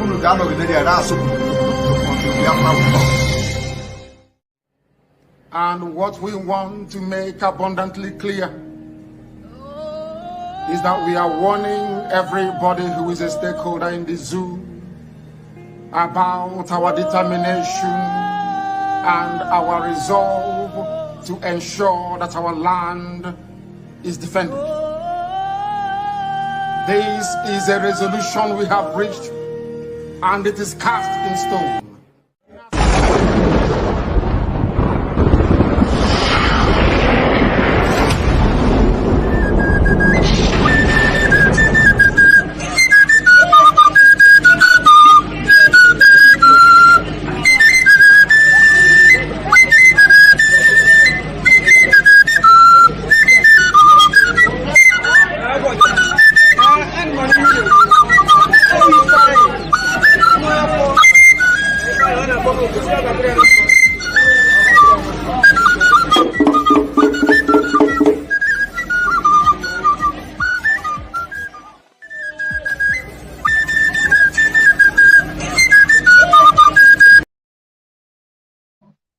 Unu gano gideri araso until Biafra will come. And what we want to make abundantly clear is that we are warning everybody who is a stakeholder in the zoo about our determination and our resolve to ensure that our land is defended. This is a resolution we have reached, and it is cast in stone.